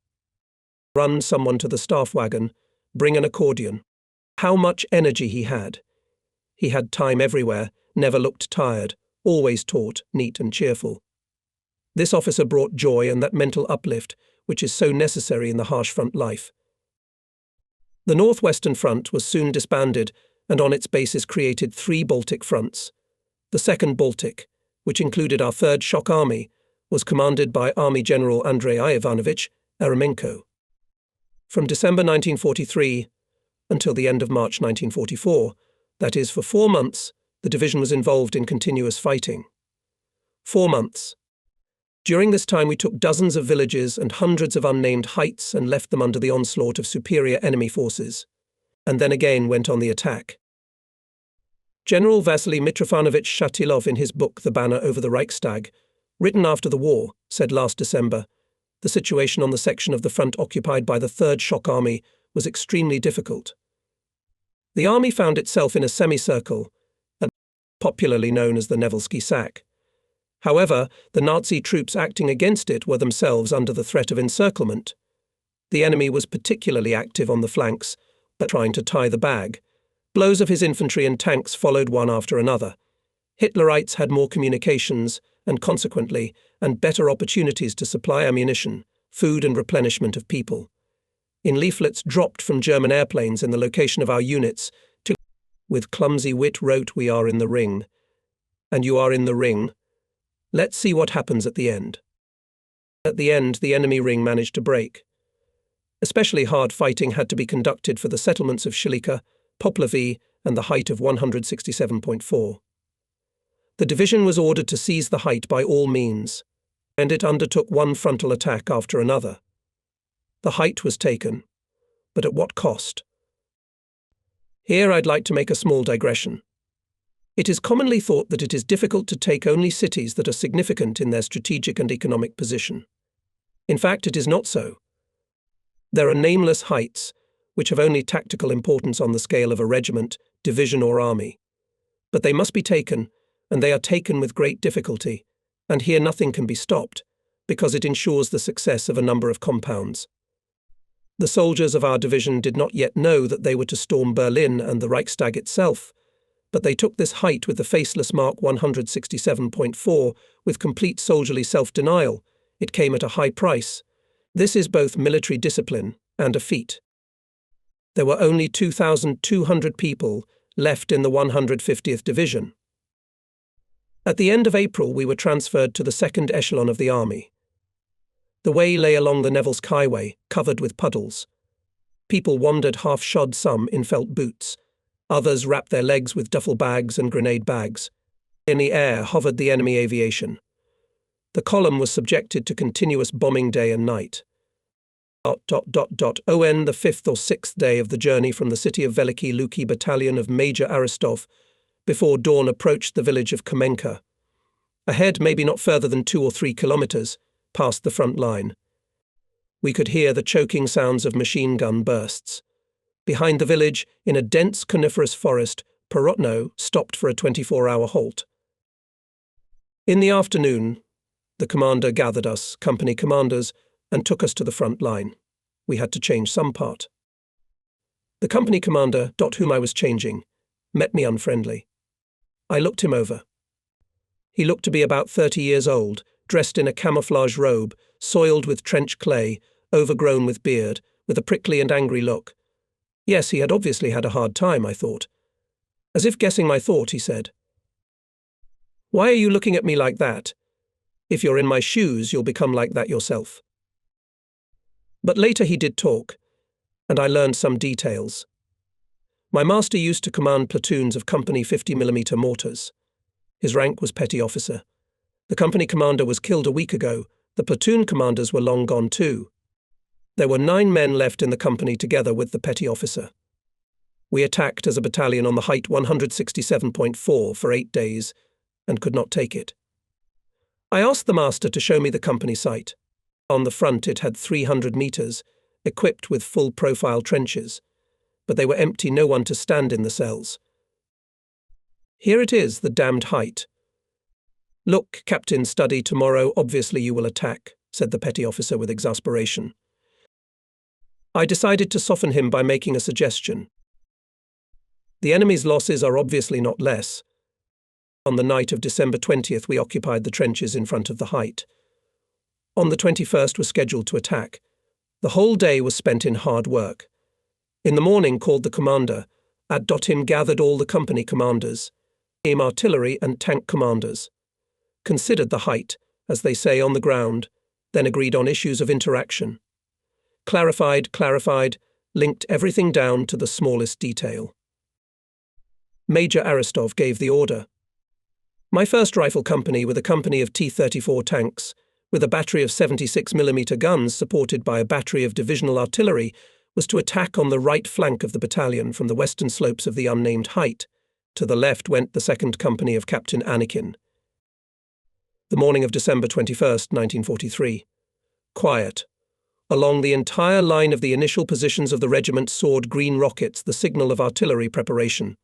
"Run someone to the staff wagon, bring an accordion." How much energy he had! He had time everywhere, never looked tired, always taut, neat and cheerful. This officer brought joy and that mental uplift which is so necessary in the harsh front life. The Northwestern Front was soon disbanded and on its basis created 3 Baltic fronts. The 2nd Baltic, which included our 3rd Shock Army, was commanded by Army General Andrei Ivanovich Eremenko. From December 1943 until the end of March 1944, that is, for 4 months, the division was involved in continuous fighting. 4 months. During this time we took dozens of villages and hundreds of unnamed heights and left them under the onslaught of superior enemy forces, and then again went on the attack. General Vasily Mitrofanovich Shatilov, in his book The Banner over the Reichstag, written after the war, said last December, the situation on the section of the front occupied by the 3rd Shock Army was extremely difficult. The army found itself in a semicircle, popularly known as the Nevelsky Sack. However, the Nazi troops acting against it were themselves under the threat of encirclement. The enemy was particularly active on the flanks, but trying to tie the bag. Blows of his infantry and tanks followed one after another. Hitlerites had more communications, and consequently, and better opportunities to supply ammunition, food and replenishment of people. In leaflets dropped from German airplanes in the location of our units, with clumsy wit wrote, "We are in the ring." And you are in the ring. Let's see what happens at the end. At the end, the enemy ring managed to break. Especially hard fighting had to be conducted for the settlements of Shilika, Poplavy, and the height of 167.4. The division was ordered to seize the height by all means, and it undertook one frontal attack after another. The height was taken, but at what cost? Here I'd like to make a small digression. It is commonly thought that it is difficult to take only cities that are significant in their strategic and economic position. In fact, it is not so. There are nameless heights, which have only tactical importance on the scale of a regiment, division or army. But they must be taken, and they are taken with great difficulty, and here nothing can be stopped, because it ensures the success of a number of compounds. The soldiers of our division did not yet know that they were to storm Berlin and the Reichstag itself, but they took this height with the faceless mark 167.4 with complete soldierly self-denial. It came at a high price. This is both military discipline and a feat. There were only 2,200 people left in the 150th Division. At the end of April, we were transferred to the 2nd echelon of the army. The way lay along the Nevelsky Highway, covered with puddles. People wandered half-shod, some in felt boots. Others wrapped their legs with duffel bags and grenade bags. In the air hovered the enemy aviation. The column was subjected to continuous bombing day and night. On the 5th or 6th day of the journey from the city of Veliki Luki battalion of Major Aristov, before dawn approached the village of Kamenka. Ahead, maybe not further than 2 or 3 kilometers, past the front line. We could hear the choking sounds of machine gun bursts. Behind the village, in a dense coniferous forest, Porotno stopped for a 24-hour halt. In the afternoon, the commander gathered us, company commanders, and took us to the front line. We had to change some part. The company commander, whom I was changing, met me unfriendly. I looked him over. He looked to be about 30 years old, dressed in a camouflage robe, soiled with trench clay, overgrown with beard, with a prickly and angry look. Yes, he had obviously had a hard time, I thought. As if guessing my thought, he said, "Why are you looking at me like that? If you're in my shoes, you'll become like that yourself." But later he did talk, and I learned some details. My master used to command platoons of company 50mm mortars. His rank was petty officer. The company commander was killed a week ago. The platoon commanders were long gone too. There were 9 men left in the company together with the petty officer. We attacked as a battalion on the height 167.4 for 8 days and could not take it. I asked the master to show me the company site. On the front it had 300 meters, equipped with full-profile trenches, but they were empty, no one to stand in the cells. "Here it is, the damned height." "Look, Captain, study tomorrow, obviously you will attack," said the petty officer with exasperation. I decided to soften him by making a suggestion. "The enemy's losses are obviously not less. On the night of December 20th we occupied the trenches in front of the height. On the 21st were scheduled to attack. The whole day was spent in hard work. In the morning called the commander, him gathered all the company commanders, aim artillery and tank commanders, considered the height, as they say on the ground, then agreed on issues of interaction. Clarified, linked everything down to the smallest detail. Major Aristov gave the order. My 1st Rifle Company, with a company of T-34 tanks, with a battery of 76mm guns supported by a battery of divisional artillery, was to attack on the right flank of the battalion from the western slopes of the unnamed height. To the left went the 2nd Company of Captain Anikin. The morning of December 21st, 1943. Quiet. Along the entire line of the initial positions of the regiment soared green rockets, the signal of artillery preparation.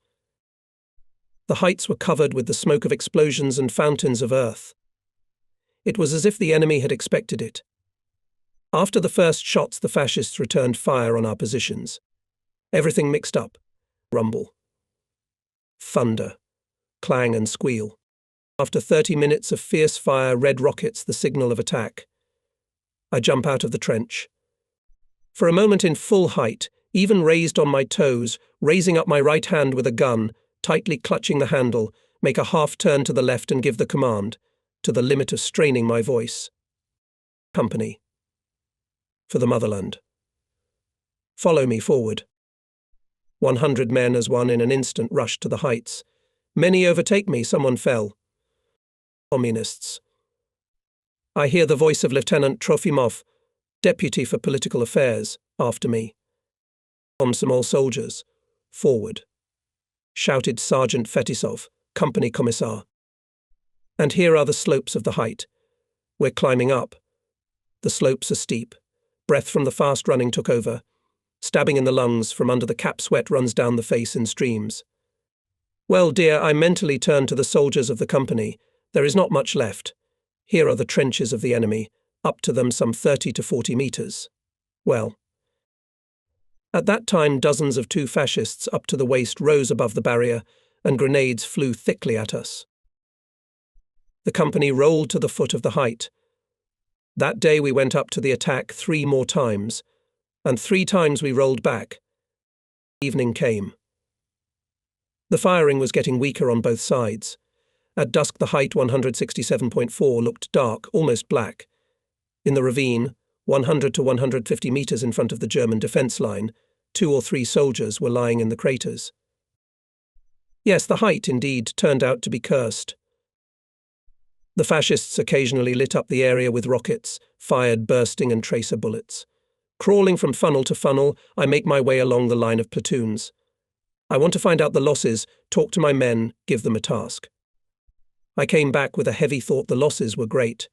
The heights were covered with the smoke of explosions and fountains of earth. It was as if the enemy had expected it. After the first shots, the fascists returned fire on our positions. Everything mixed up. Rumble. Thunder. Clang and squeal. After 30 minutes of fierce fire, red rockets, the signal of attack. I jump out of the trench. For a moment in full height, even raised on my toes, raising up my right hand with a gun, tightly clutching the handle, make a half turn to the left and give the command, to the limit of straining my voice. Company. For the motherland. Follow me forward. 100 men as one in an instant rushed to the heights. Many overtake me, someone fell. Communists. I hear the voice of Lieutenant Trofimov, Deputy for Political Affairs, after me. Komsomol soldiers. Forward. Shouted Sergeant Fetisov, Company Commissar. And here are the slopes of the height. We're climbing up. The slopes are steep. Breath from the fast running took over. Stabbing in the lungs, from under the cap sweat runs down the face in streams. Well, dear, I mentally turned to the soldiers of the company. There is not much left. Here are the trenches of the enemy, up to them some 30 to 40 meters. Well. At that time, dozens of 2 fascists up to the waist rose above the barrier, and grenades flew thickly at us. The company rolled to the foot of the height. That day we went up to the attack 3 more times, and 3 times we rolled back. Evening came. The firing was getting weaker on both sides. At dusk the height 167.4 looked dark, almost black. In the ravine, 100 to 150 meters in front of the German defense line, 2 or 3 soldiers were lying in the craters. Yes, the height, indeed, turned out to be cursed. The fascists occasionally lit up the area with rockets, fired bursting and tracer bullets. Crawling from funnel to funnel, I make my way along the line of platoons. I want to find out the losses, talk to my men, give them a task. I came back with a heavy thought. The losses were great.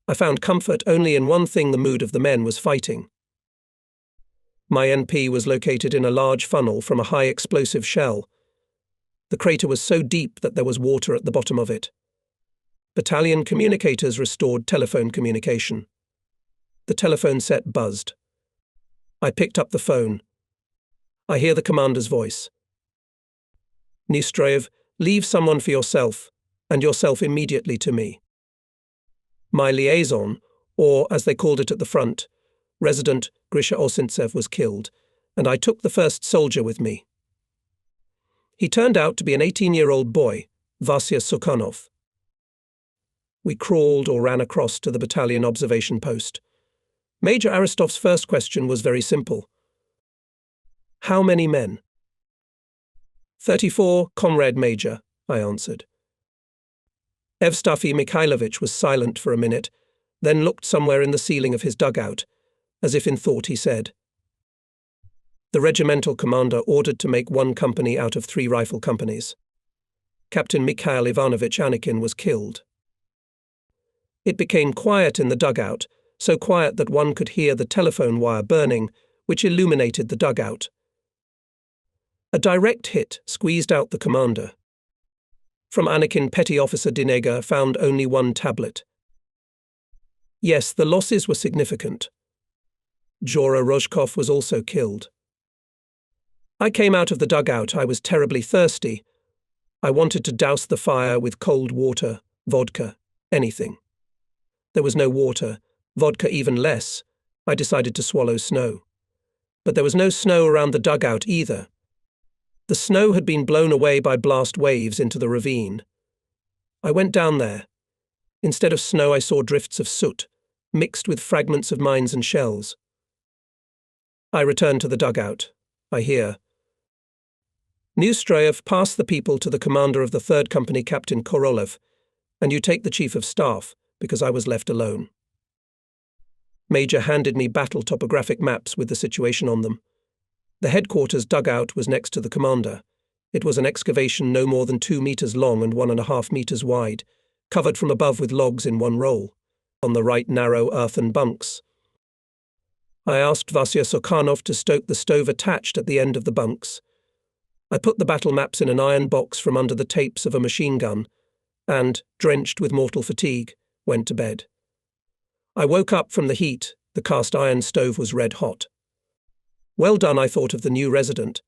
I found comfort only in one thing: the mood of the men was fighting. My NP was located in a large funnel from a high explosive shell. The crater was so deep that there was water at the bottom of it. Battalion communicators restored telephone communication. The telephone set buzzed. I picked up the phone. I hear the commander's voice. Neustroyev, leave someone for yourself, and yourself immediately to me. My liaison, or as they called it at the front, Resident Grisha Osintsev was killed, and I took the first soldier with me. He turned out to be an 18-year-old boy, Vasya Sukhanov. We crawled or ran across to the battalion observation post. Major Aristov's first question was very simple. How many men? 34, Comrade Major, I answered. Evstafi Mikhailovich was silent for a minute, then looked somewhere in the ceiling of his dugout. As if in thought, he said, The regimental commander ordered to make 1 company out of 3 rifle companies. Captain Mikhail Ivanovich Anikin was killed. It became quiet in the dugout, so quiet that one could hear the telephone wire burning, which illuminated the dugout. A direct hit squeezed out the commander. From Anikin, Petty Officer Dinega found only 1 tablet. Yes, the losses were significant. Jora Rozhkov was also killed. I came out of the dugout. I was terribly thirsty. I wanted to douse the fire with cold water, vodka, anything. There was no water, vodka even less. I decided to swallow snow. But there was no snow around the dugout either. The snow had been blown away by blast waves into the ravine. I went down there. Instead of snow, I saw drifts of soot, mixed with fragments of mines and shells. I returned to the dugout. I hear. Neustroyev, pass the people to the commander of the 3rd Company, Captain Korolev, and you take the Chief of Staff, because I was left alone. Major handed me battle topographic maps with the situation on them. The headquarters dugout was next to the commander. It was an excavation no more than 2 meters long and 1.5 meters wide, covered from above with logs in 1 roll. On the right, narrow earthen bunks. I asked Vasya Sukhanov to stoke the stove attached at the end of the bunks. I put the battle maps in an iron box from under the tapes of a machine gun and, drenched with mortal fatigue, went to bed. I woke up from the heat. The cast iron stove was red hot. Well done, I thought of the new resident.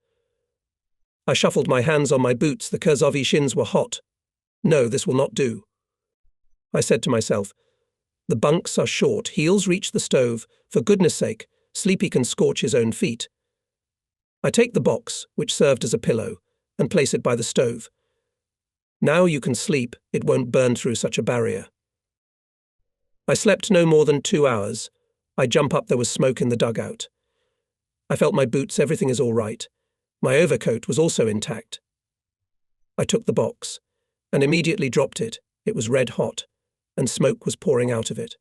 I shuffled my hands on my boots. The Kurzovi shins were hot. No, this will not do. I said to myself, the bunks are short, heels reach the stove. For goodness sake, Sleepy can scorch his own feet. I take the box, which served as a pillow, and place it by the stove. Now you can sleep, it won't burn through such a barrier. I slept no more than 2 hours. I jump up, there was smoke in the dugout. I felt my boots, everything is all right. My overcoat was also intact. I took the box, and immediately dropped it. It was red hot, and smoke was pouring out of it.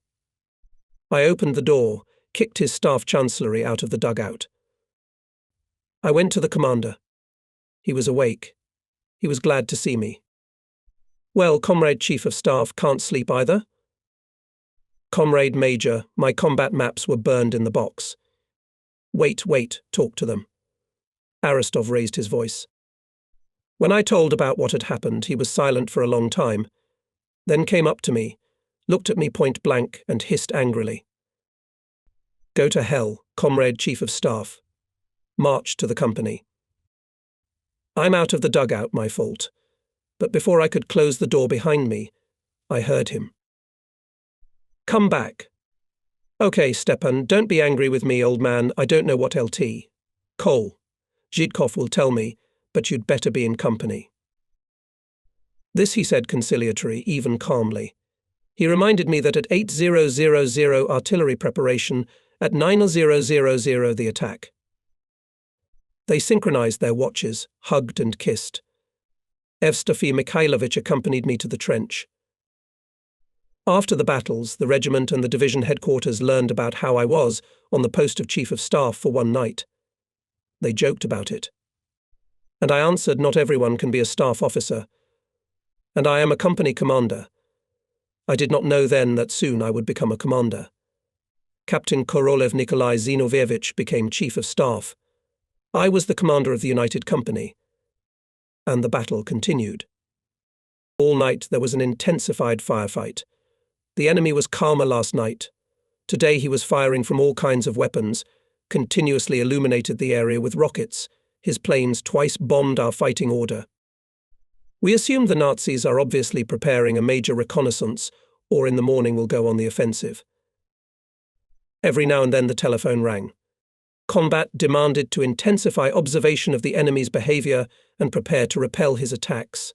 I opened the door, kicked his staff chancellery out of the dugout. I went to the commander. He was awake. He was glad to see me. Well, Comrade Chief of Staff, can't sleep either? Comrade Major, my combat maps were burned in the box. Wait, talk to them. Aristov raised his voice. When I told about what had happened, he was silent for a long time, then came up to me, looked at me point blank, and hissed angrily. Go to hell, Comrade Chief of Staff. March to the company. I'm out of the dugout, my fault. But before I could close the door behind me, I heard him. Come back. Okay, Stepan, don't be angry with me, old man. I don't know what LT. Kol. Zhidkov will tell me, but you'd better be in company. This he said conciliatory, even calmly. He reminded me that at 8000 artillery preparation, at 9000 the attack. They synchronized their watches, hugged and kissed. Evstafi Mikhailovich accompanied me to the trench. After the battles, the regiment and the division headquarters learned about how I was on the post of Chief of Staff for one night. They joked about it. And I answered, not everyone can be a staff officer. And I am a company commander. I did not know then that soon I would become a commander. Captain Korolev Nikolai Zinovyevich became Chief of Staff. I was the commander of the United Company. And the battle continued. All night there was an intensified firefight. The enemy was calmer last night. Today he was firing from all kinds of weapons, continuously illuminated the area with rockets. His planes twice bombed our fighting order. We assumed the Nazis are obviously preparing a major reconnaissance, or in the morning will go on the offensive. Every now and then the telephone rang. Combat demanded to intensify observation of the enemy's behavior and prepare to repel his attacks.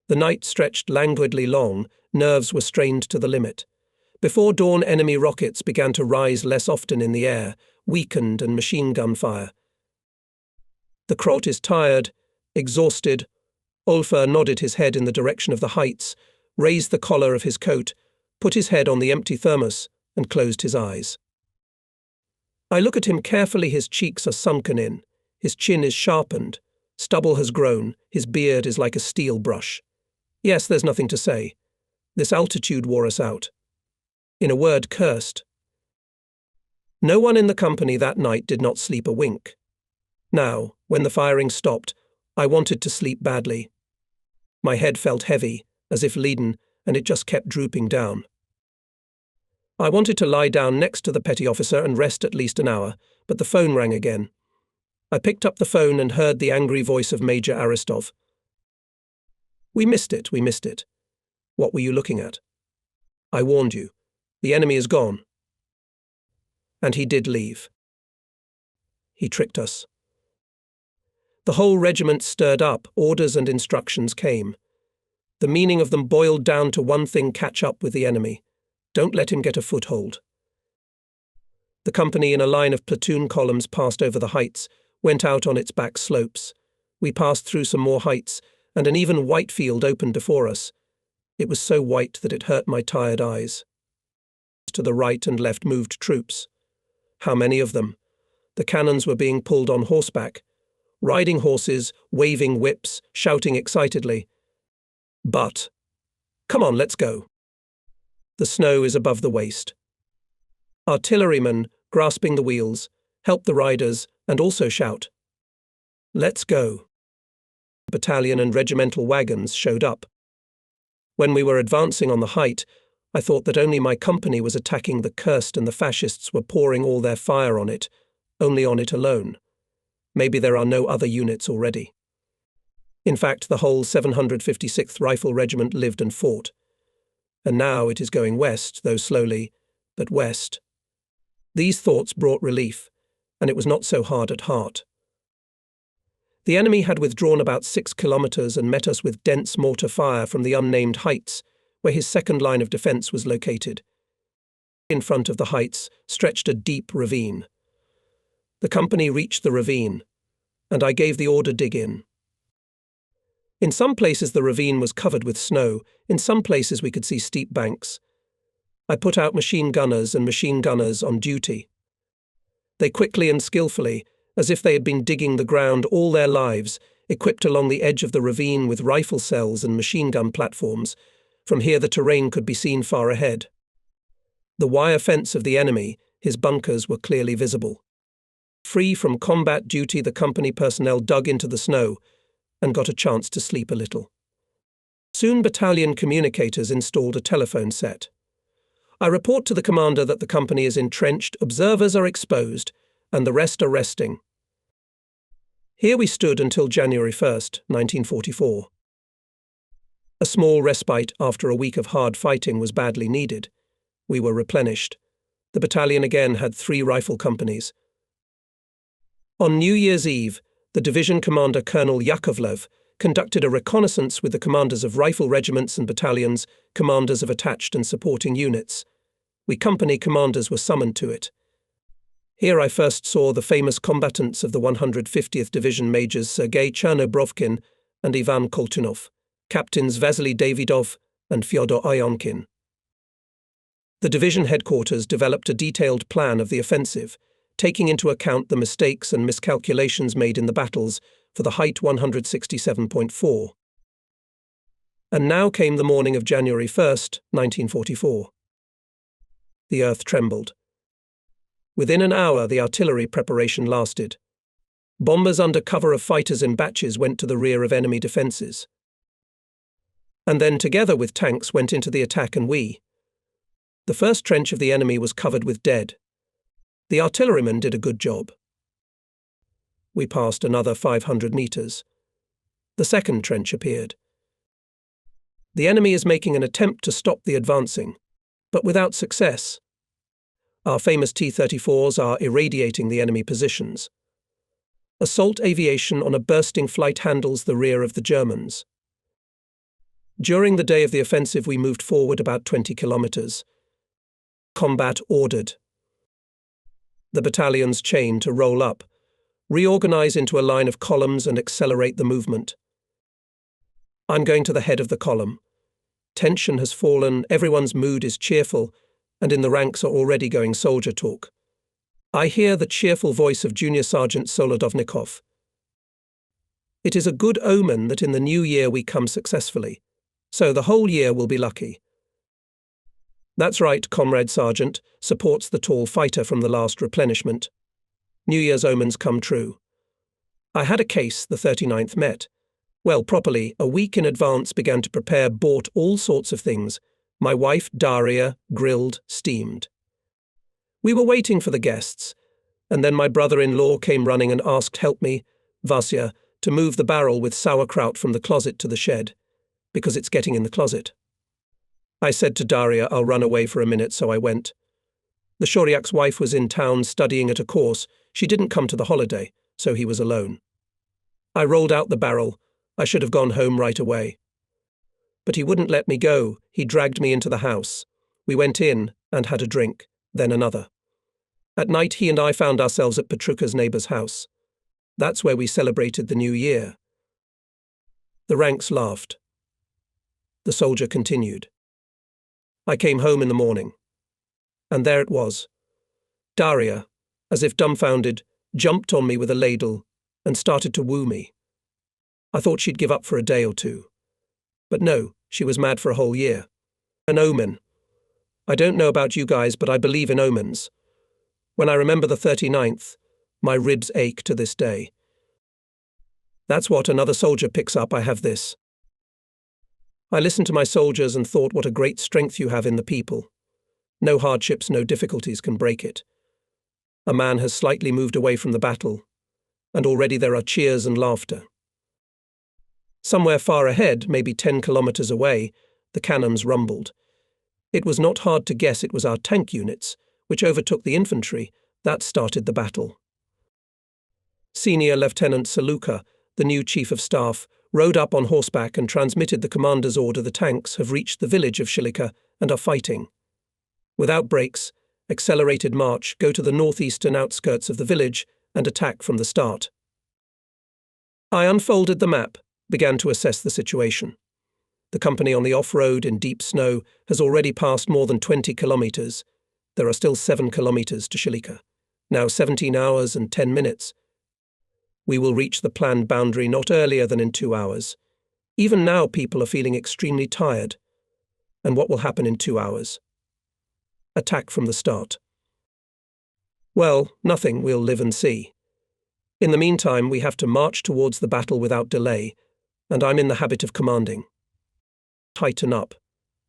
The night stretched languidly long, nerves were strained to the limit. Before dawn, enemy rockets began to rise less often in the air, weakened and machine gun fire. The Krot is tired, exhausted. Olfer nodded his head in the direction of the heights, raised the collar of his coat, put his head on the empty thermos, and closed his eyes. I look at him carefully. His cheeks are sunken in, his chin is sharpened, stubble has grown, his beard is like a steel brush. Yes, there's nothing to say. This altitude wore us out. In a word, cursed. No one in the company that night did not sleep a wink. Now, when the firing stopped, I wanted to sleep badly. My head felt heavy, as if leaden, and it just kept drooping down. I wanted to lie down next to the petty officer and rest at least an hour, but the phone rang again. I picked up the phone and heard the angry voice of Major Aristov. We missed it. What were you looking at? I warned you. The enemy is gone. And he did leave. He tricked us. The whole regiment stirred up, orders and instructions came. The meaning of them boiled down to one thing: catch up with the enemy. Don't let him get a foothold. The company, in a line of platoon columns, passed over the heights, went out on its back slopes. We passed through some more heights, and an even white field opened before us. It was so white that it hurt my tired eyes. To the right and left moved troops. How many of them? The cannons were being pulled on horseback, riding horses, waving whips, shouting excitedly. But, come on, let's go. The snow is above the waist. Artillerymen, grasping the wheels, help the riders and also shout. Let's go. Battalion and regimental wagons showed up. When we were advancing on the height, I thought that only my company was attacking the cursed and the fascists were pouring all their fire on it, only on it alone. Maybe there are no other units already. In fact, the whole 756th Rifle Regiment lived and fought. And now it is going west, though slowly, but west. These thoughts brought relief, and it was not so hard at heart. The enemy had withdrawn about 6 kilometers and met us with dense mortar fire from the unnamed heights, where his second line of defense was located. In front of the heights stretched a deep ravine. The company reached the ravine, and I gave the order dig in. In some places the ravine was covered with snow, in some places we could see steep banks. I put out machine gunners and machine gunners on duty. They quickly and skillfully, as if they had been digging the ground all their lives, equipped along the edge of the ravine with rifle cells and machine gun platforms. From here the terrain could be seen far ahead. The wire fence of the enemy, his bunkers, were clearly visible. Free from combat duty, the company personnel dug into the snow and got a chance to sleep a little. Soon battalion communicators installed a telephone set. I report to the commander that the company is entrenched, observers are exposed, and the rest are resting. Here we stood until January 1st, 1944. A small respite after a week of hard fighting was badly needed. We were replenished. The battalion again had 3 rifle companies. On New Year's Eve, the division commander, Colonel Yakovlev, conducted a reconnaissance with the commanders of rifle regiments and battalions, commanders of attached and supporting units. We company commanders were summoned to it. Here I first saw the famous combatants of the 150th Division, Majors Sergei Chernobrovkin and Ivan Koltunov, Captains Vasily Davidov and Fyodor Ionkin. The division headquarters developed a detailed plan of the offensive, taking into account the mistakes and miscalculations made in the battles for the height 167.4. And now came the morning of January 1st, 1944. The earth trembled. Within an hour, the artillery preparation lasted. Bombers under cover of fighters in batches went to the rear of enemy defences. and then together with tanks went into the attack, and the first trench of the enemy was covered with dead. The artillerymen did a good job. We passed another 500 meters. The second trench appeared. The enemy is making an attempt to stop the advancing, but without success. Our famous T-34s are irradiating the enemy positions. Assault aviation on a bursting flight handles the rear of the Germans. During the day of the offensive, we moved forward about 20 kilometers. Combat ordered. The battalions chained to roll up, reorganize into a line of columns and accelerate the movement. I'm going to the head of the column. Tension has fallen, everyone's mood is cheerful, and in the ranks are already going soldier talk. I hear the cheerful voice of Junior Sergeant Solodovnikov. It is a good omen that in the new year we come successfully, so the whole year will be lucky. That's right, Comrade Sergeant, supports the tall fighter from the last replenishment. New Year's omens come true. I had a case the 39th met. Well, properly, a week in advance began to prepare, bought all sorts of things. My wife, Daria, grilled, steamed. We were waiting for the guests, and then my brother-in-law came running and asked help me, Vasya, to move the barrel with sauerkraut from the closet to the shed, because it's getting in the closet. I said to Daria, I'll run away for a minute, so I went. The Shoryak's wife was in town studying at a course. She didn't come to the holiday, so he was alone. I rolled out the barrel. I should have gone home right away. But he wouldn't let me go. He dragged me into the house. We went in and had a drink, then another. At night, he and I found ourselves at Petruka's neighbor's house. That's where we celebrated the new year. The ranks laughed. The soldier continued. I came home in the morning, and there it was. Daria, as if dumbfounded, jumped on me with a ladle and started to woo me. I thought she'd give up for a day or two. But no, she was mad for a whole year. An omen. I don't know about you guys, but I believe in omens. When I remember the 39th, my ribs ache to this day. That's what another soldier picks up. I have this. I listened to my soldiers and thought what a great strength you have in the people. No hardships, no difficulties can break it. A man has slightly moved away from the battle, and already there are cheers and laughter. Somewhere far ahead, maybe 10 kilometers away, the cannons rumbled. It was not hard to guess it was our tank units, which overtook the infantry, that started the battle. Senior Lieutenant Saluka, the new Chief of Staff, rode up on horseback and transmitted the commander's order. The tanks have reached the village of Shilika and are fighting. Without breaks, accelerated march, go to the northeastern outskirts of the village and attack from the start. I unfolded the map, began to assess the situation. The company on the off-road in deep snow has already passed more than 20 kilometers. There are still 7 kilometers to Shilika. Now 17 hours and 10 minutes. We will reach the planned boundary not earlier than in 2 hours. Even now people are feeling extremely tired. And what will happen in 2 hours? Attack from the start. Well, nothing, we'll live and see. In the meantime, we have to march towards the battle without delay, and I'm in the habit of commanding. Tighten up.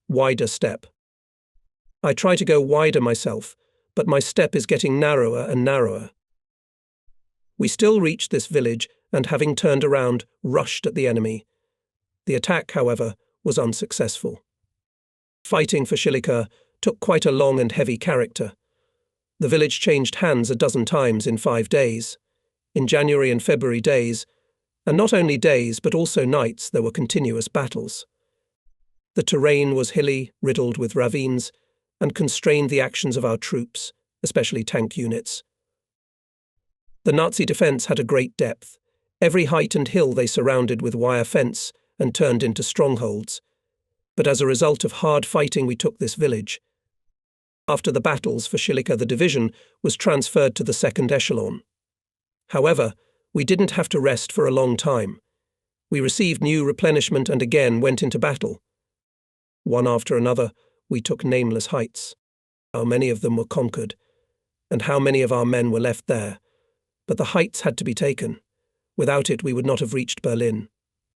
Wider step. I try to go wider myself, but my step is getting narrower and narrower. We still reached this village and, having turned around, rushed at the enemy. The attack, however, was unsuccessful. Fighting for Shilika took quite a long and heavy character. The village changed hands a dozen times in 5 days. In January and February days, and not only days but also nights, there were continuous battles. The terrain was hilly, riddled with ravines, and constrained the actions of our troops, especially tank units. The Nazi defence had a great depth. Every height and hill they surrounded with wire fence and turned into strongholds. But as a result of hard fighting, we took this village. After the battles for Shilika, the division was transferred to the second echelon. However, we didn't have to rest for a long time. We received new replenishment and again went into battle. One after another, we took nameless heights. How many of them were conquered, and how many of our men were left there. But the heights had to be taken. Without it, we would not have reached Berlin.